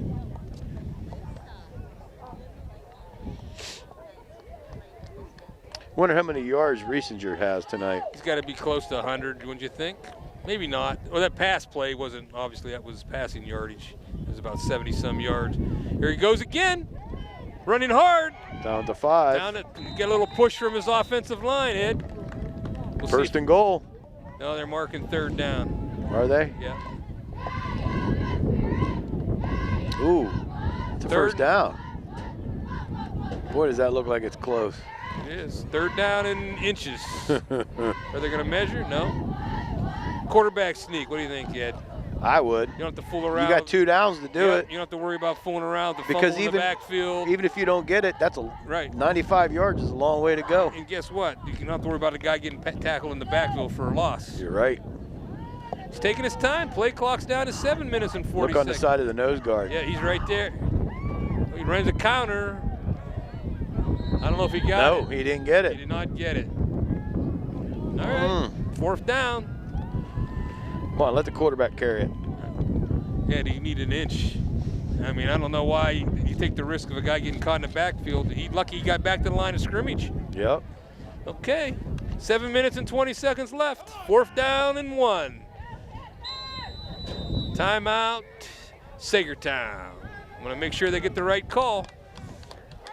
Wonder how many yards Riesinger has tonight. He's got to be close to 100, wouldn't you think? Maybe not. Well, that pass play wasn't, obviously that was passing yardage. It was about 70-some yards. Here he goes again. Running hard. Down to 5. Down to get a little push from his offensive line, Ed. We'll First and goal. No, they're marking 3rd down. Are they? Yeah. Ooh, it's a first down. Boy, does that look like it's close. It is. 3rd down in inches. Are they going to measure? No. Quarterback sneak. What do you think, Ed? I would. You don't have to fool around. You got 2 downs to do it. You don't have to worry about fooling around with the Because fumble in the backfield. Even if you don't get it, that's right. 95 yards is a long way to go. And guess what? You don't have to worry about a guy getting tackled in the backfield for a loss. You're right. He's taking his time. Play clock's down to 7 minutes and 40 Look on seconds. the side of the nose guard. Yeah, he's right there. He runs a counter. I don't know if he got it. No, he didn't get it. He did not get it. All right, 4th down. Come on, let the quarterback carry it. Yeah, you need an inch. I mean, I don't know why you take the risk of a guy getting caught in the backfield. He's lucky he got back to the line of scrimmage. Yep. Okay, 7 minutes and 20 seconds left. 4th down and 1. Timeout, Saegertown. I'm gonna make sure they get the right call.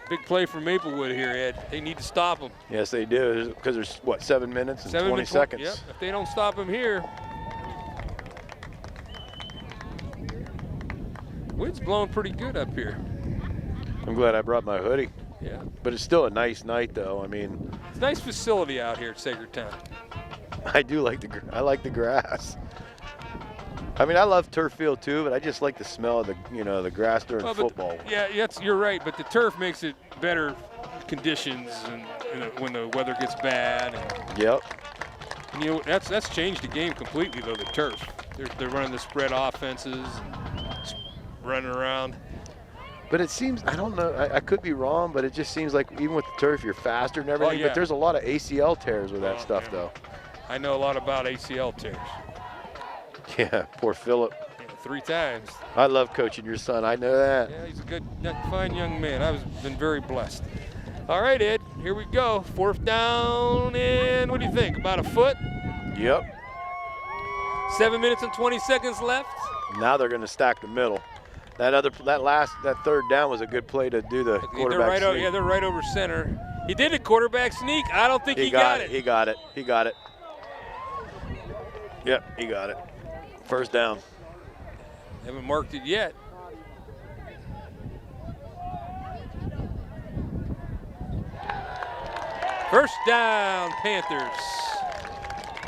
Big play for Maplewood here, Ed. They need to stop him. Yes, they do, because there's, what, 7 minutes and 20 seconds? Yep, if they don't stop him here. Wind's blowing pretty good up here. I'm glad I brought my hoodie. Yeah. But it's still a nice night, though. I mean, it's a nice facility out here at Saegertown. I do like the grass. I mean, I love turf field too, but I just like the smell of the grass during football. Yeah, you're right. But the turf makes it better conditions, and when the weather gets bad. And, yep. And, you know, that's changed the game completely, though. The turf. They're running the spread offenses, and running around. But it seems, I don't know, I could be wrong, but it just seems like even with the turf, you're faster and everything. Oh, yeah. But there's a lot of ACL tears with that stuff, though. I know a lot about ACL tears. Yeah, poor Philip. Yeah, 3 times. I love coaching your son. I know that. Yeah, he's a good, fine young man. I've been very blessed. All right, Ed, here we go. 4th down, and what do you think? About a foot? Yep. 7 minutes and 20 seconds left. Now they're going to stack the middle. That 3rd down was a good play to do the quarterback sneak. Yeah, they're right over center. He did a quarterback sneak. I don't think he got it. He got it. He got it. Yep, he got it. 1st down. Haven't marked it yet. First down, Panthers.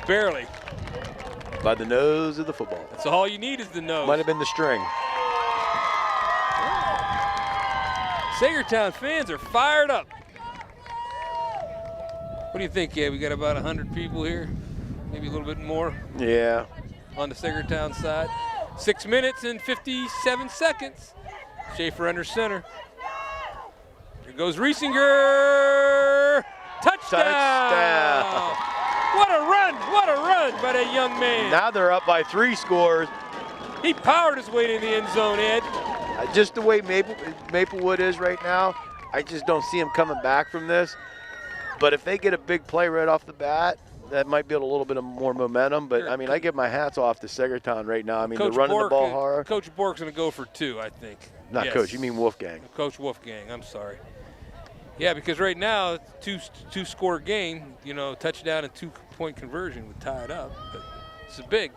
Barely. By the nose of the football. That's all you need is the nose. Might have been the string. Saegertown fans are fired up. What do you think, we got about 100 people here, maybe a little bit more. Yeah. On the Saegertown side. 6 minutes and 57 seconds. Schaefer under center. Here goes Riesinger. Touchdown. What a run by that young man. Now they're up by 3 scores. He powered his way to the end zone, Ed. Just the way Maplewood is right now, I just don't see him coming back from this. But if they get a big play right off the bat, that might build a little bit of more momentum. But, I mean, I give my hats off to Saegertown right now. I mean, they're running the ball hard. Coach Bork's going to go for 2, I think. Not Coach, you mean Wolfgang. Coach Wolfgang, I'm sorry. Yeah, because right now, two-score game, touchdown and 2-point conversion would tie it up. But it's big.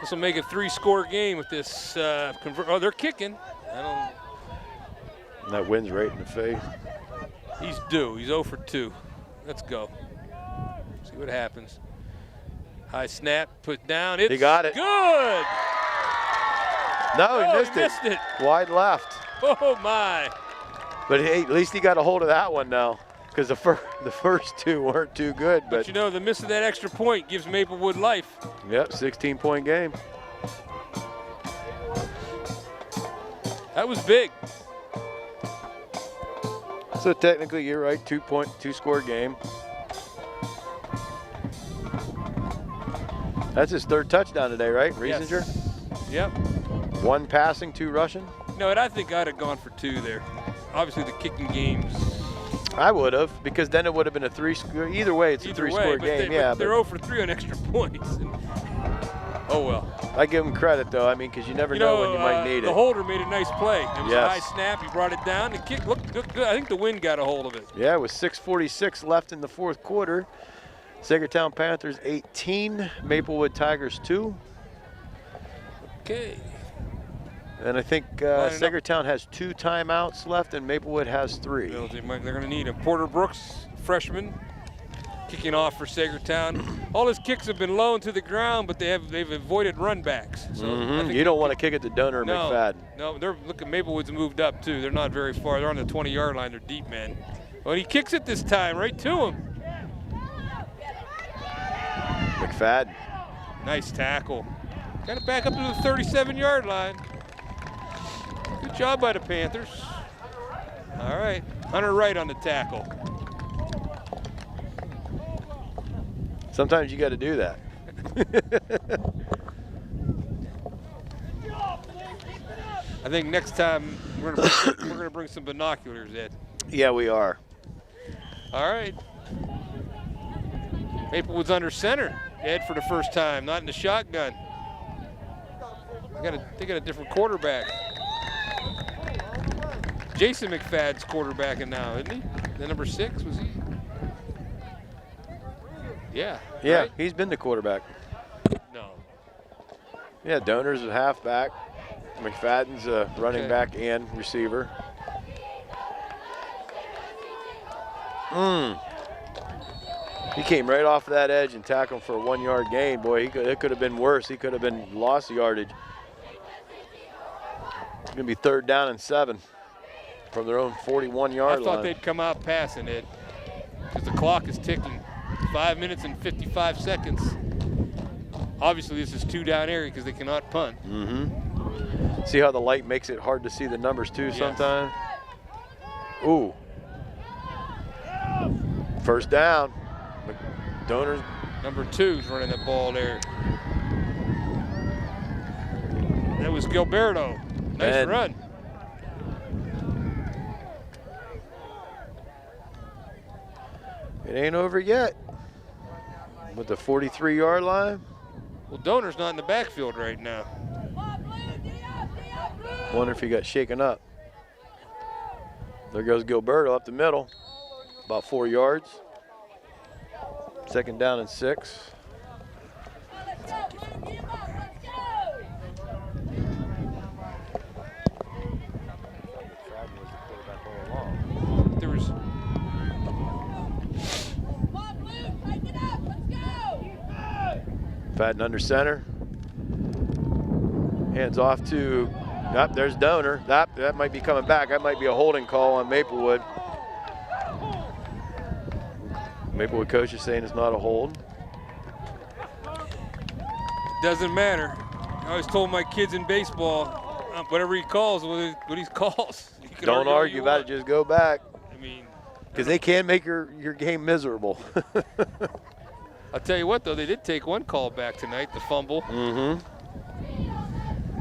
This will make a 3-score game with this they're kicking. And that wind's right in the face. He's due. He's 0 for 2. Let's go. See what happens. High snap, put down. It's he got it. Good. No, he missed it. Wide left. Oh, my. But, hey, at least he got a hold of that one now, because the first 2 weren't too good. But the miss of that extra point gives Maplewood life. Yep, 16-point game. That was big. So technically, you're right, 2-score game. That's his 3rd touchdown today, right, Riesinger? Yes. Yep. 1 passing, 2 rushing? No, and I think I'd have gone for 2 there. Obviously, the kicking games. I would have, because then it would have been a 3-score. Either way, it's a 3-score game. They're 0 for 3 on extra points. Oh, well. I give him credit, though. I mean, because you never know when you might need the it. holder made a nice play. It was Yes. a high snap. He brought it down. The kick looked good. I think the wind got a hold of it. Yeah, with 6:46 left in the fourth quarter. Saegertown Panthers 18, Maplewood Tigers 2. Okay. And I think Saegertown has 2 timeouts left and Maplewood has 3. They're going to need him. Porter Brooks, freshman, kicking off for Saegertown. All his kicks have been low and to the ground, but they've avoided runbacks. So I think You don't want to kick it to Donor or no, McFadden. No, look at Maplewood's moved up too. They're not very far. They're on the 20-yard line. They're deep, man. Well, he kicks it this time, right to him. McFadden. Nice tackle. Got it back up to the 37-yard line. Good job by the Panthers. All right, Hunter Wright on the tackle. Sometimes you got to do that. I think next time we're gonna bring some binoculars, Ed. Yeah, we are. All right. Maplewood's under center, Ed, for the first time, not in the shotgun. They got a different quarterback. Jason McFadden's quarterbacking now, isn't he? The number 6, was he? Yeah. Yeah, right? he's been the quarterback. No. Yeah, Donor's a halfback. McFadden's a running Okay. back and receiver. He came right off that edge and tackled him for a 1-yard gain. Boy, it could have been worse. He could have been lost yardage. It's going to be 3rd down and 7 from their own 41-yard I line. thought they'd come out passing it because the clock is ticking. 5 minutes and 55 seconds. Obviously, this is 2-down area because they cannot punt. See how the light makes it hard to see the numbers too sometimes? Ooh. 1st down. Donor's Number 2's running the ball there. That was Gilberto. Nice Man. run. It ain't over yet. With the 43-yard line. Well, Donor's not in the backfield right now. Wonder if he got shaken up. There goes Gilberto up the middle. About 4 yards. 2nd down and 6. There was Fadden under center. Hands off to, there's Donor. That might be coming back. That might be a holding call on Maplewood. Maplewood coach is saying it's not a hold. doesn't matter. I always told my kids in baseball, whatever he calls, what he calls. You can Don't argue about it, just go back. I mean, because they can make your game miserable. I'll tell you what, though, they did take one call back tonight, the fumble.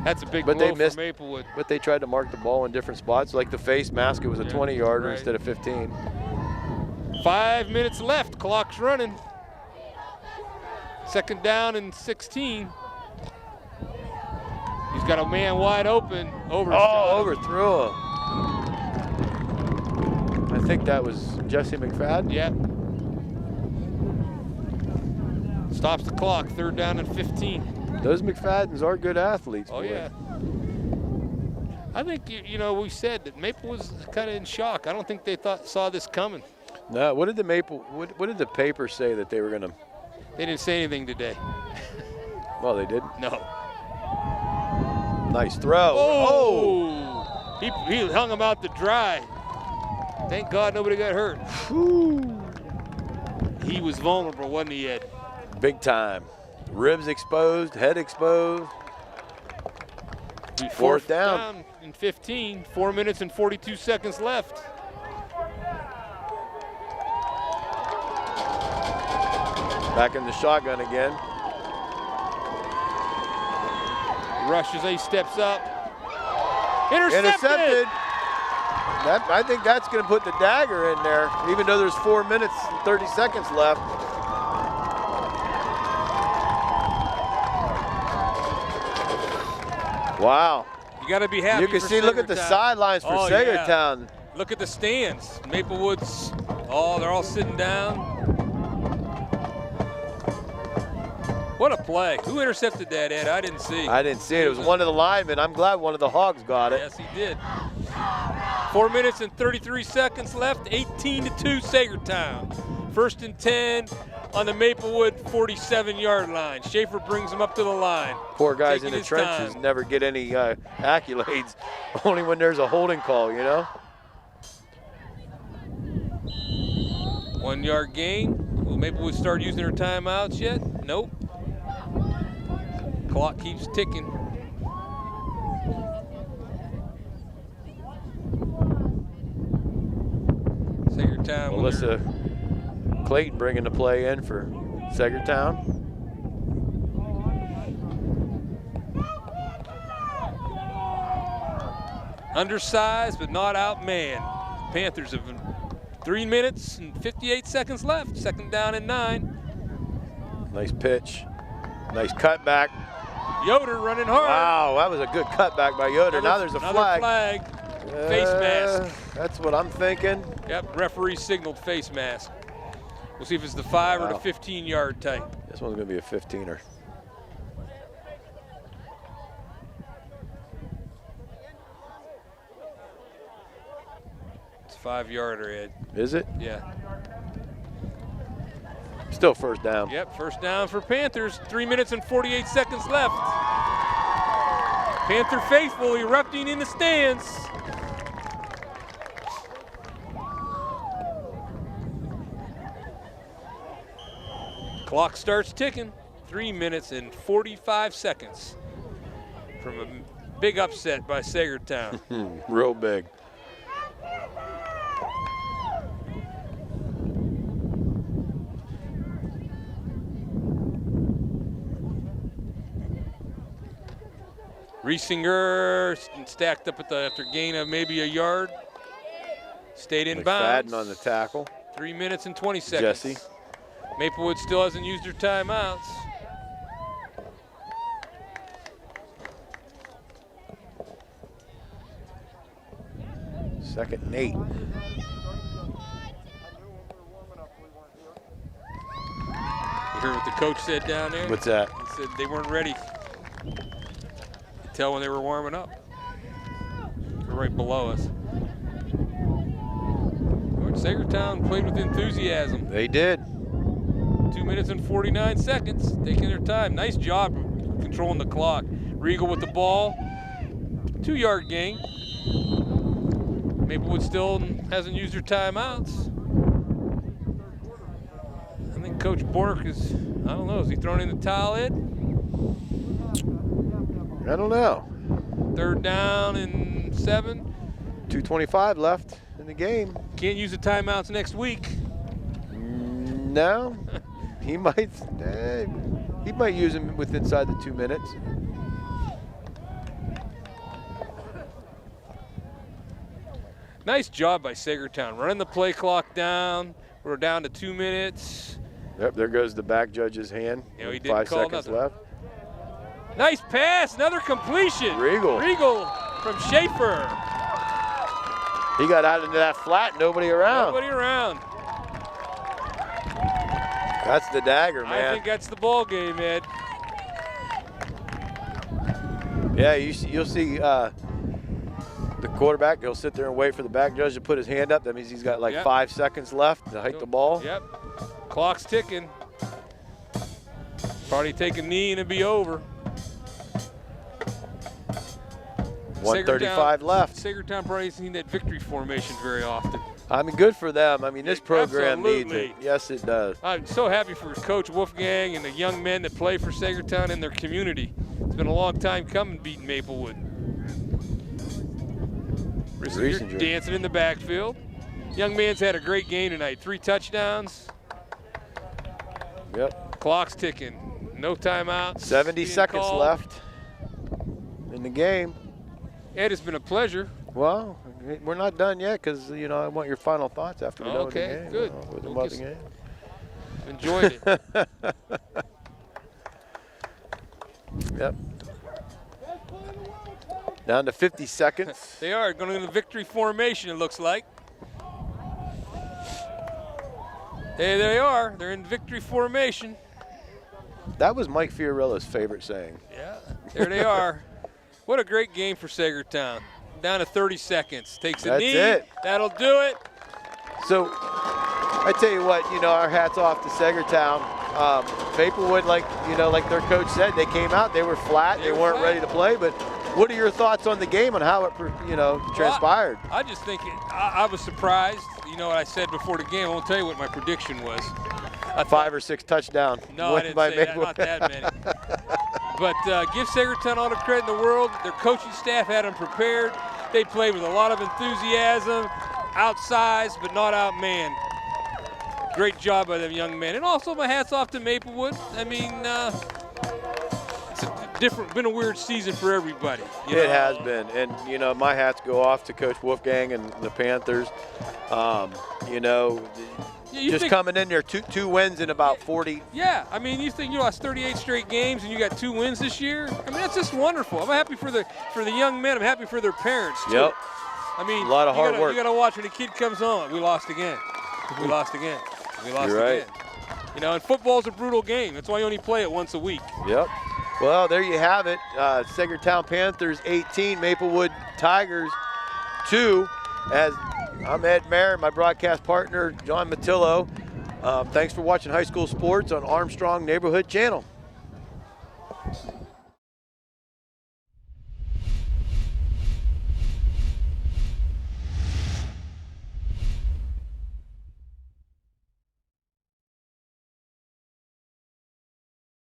That's a big blow they missed, for Maplewood. But they tried to mark the ball in different spots. Like the face mask, it was a 20-yarder instead of 15. 5 minutes left, clock's running. 2nd down and 16. He's got a man wide open. Overthrew him. I think that was Jesse McFadden. Yeah. Stops the clock, 3rd down and 15. Those McFaddens are good athletes. Oh, boy. yeah. I think, we said that Maple was kind of in shock. I don't think they saw this coming. No, what did the paper say that they were going to? They didn't say anything today. Well, they didn't. No. Nice throw. Oh! He hung him out to dry. Thank God nobody got hurt. Whew. He was vulnerable, wasn't he, Ed? Big time. Ribs exposed, head exposed. 4th down and 15. 4 minutes and 42 seconds left. Back in the shotgun again. Rushes, he steps up. Intercepted! Intercepted. I think that's going to put the dagger in there, even though there's 4 minutes and 30 seconds left. Wow. You got to be happy. You can for see, look at the Saegertown. sidelines for Oh, Saegertown. yeah. Look at the stands. Maplewood's, they're all sitting down. What a play. Who intercepted that, Ed? I didn't see. I didn't see it. It was one of the linemen. I'm glad one of the Hogs got it. Yes, he did. 4 minutes and 33 seconds left. 18-2 Saegertown. 1st and 10 on the Maplewood 47-yard line. Schaefer brings him up to the line. Poor guys in the trenches never get any accolades, only when there's a holding call, you know? 1 yard gain. Will Maplewood start using their timeouts yet? Nope. Clock keeps ticking. Saegertown. Melissa Clayton bringing the play in for Saegertown. Undersized but not outmanned. Panthers have 3 minutes and 58 seconds left. 2nd down and 9. Nice pitch. Nice cutback. Yoder running hard. Wow, that was a good cutback by Yoder. Now there's a flag. Face mask. That's what I'm thinking. Yep, referee signaled face mask. We'll see if it's the 5 or the 15-yard type. This one's going to be a 15er. It's a 5-yarder, Ed. Is it? Yeah. Still 1st down. Yep, 1st down for Panthers. 3 minutes and 48 seconds left. Panther faithful erupting in the stands. Clock starts ticking. 3 minutes and 45 seconds from a big upset by Saegertown. Real big. Riesinger stacked up at after gain of maybe a yard. Stayed in bounds. McFadden on the tackle. 3 minutes and 20 seconds. Jesse. Maplewood still hasn't used their timeouts. Second and 8. You heard what the coach said down there? What's that? He said they weren't ready. You could tell when they were warming up. They're right below us. Saegertown played with enthusiasm. They did. 2 minutes and 49 seconds, taking their time. Nice job controlling the clock. Regal with the ball. 2 yard gain. Maplewood still hasn't used their timeouts. I think Coach Bork is, I don't know, is he throwing in the towel, Ed? I don't know. 3rd down and 7. 2:25 left in the game. Can't use the timeouts next week. No, he might use them with inside the 2 minutes. Nice job by Saegertown, running the play clock down. We're down to 2 minutes. Yep, there goes the back judge's hand. You know, he didn't 5 call seconds nothing. left. Nice pass, another completion. Regal. Regal from Schaefer. He got out into that flat, nobody around. Nobody around. That's the dagger, man. I think that's the ball game, Ed. Yeah, you'll see the quarterback. He'll sit there and wait for the back judge to put his hand up. That means he's got like 5 seconds left to hike the ball. Yep. Clock's ticking. Probably take a knee and it'll be over. 1:35 left. Saegertown probably hasn't seen that victory formation very often. I mean, good for them. I mean, this program needs Absolutely. it. Yes, it does. I'm so happy for Coach Wolfgang and the young men that play for Saegertown and their community. It's been a long time coming beating Maplewood. Riesinger dancing in the backfield. Young man's had a great game tonight. 3 touchdowns. Yep. Clock's ticking. No timeouts. 70 seconds left in the game. Ed, it's been a pleasure. Well, we're not done yet because, you know, I want your final thoughts after we're done with the game. Okay, good. About the game. Enjoyed it. Yep. Down to 50 seconds. They are going to the victory formation, it looks like. There they are. They're in victory formation. That was Mike Fiorella's favorite saying. Yeah, there they are. What a great game for Saegertown. Down to 30 seconds. Takes a knee. That's it. That'll do it. So, I tell you what, our hats off to Saegertown. Maplewood, like their coach said, they came out, they were flat, they weren't ready to play. But what are your thoughts on the game and how it, transpired? I just think I was surprised. You know what I said before the game. I won't tell you what my prediction was. 5 or 6 touchdown. No, I didn't say that, not that many. But give Saegertown all the credit in the world. Their coaching staff had them prepared. They played with a lot of enthusiasm, outsized but not outmanned. Great job by them young men. And also my hat's off to Maplewood. I mean, it's been a weird season for everybody. It has been. And, my hats go off to Coach Wolfgang and the Panthers. Just coming in there, two wins in about 40. Yeah, I mean, you think you lost 38 straight games and you got 2 wins this year? I mean, that's just wonderful. I'm happy for the young men. I'm happy for their parents, too. Yep. I mean, a lot of hard work. You got to watch when the kid comes on. We lost again. We lost again. We lost You're again. Right. And football's a brutal game. That's why you only play it once a week. Yep. Well, there you have it. Saegertown Panthers 18, Maplewood Tigers 2. As I'm Ed Mayer, my broadcast partner, John Matillo. Thanks for watching High School Sports on Armstrong Neighborhood Channel.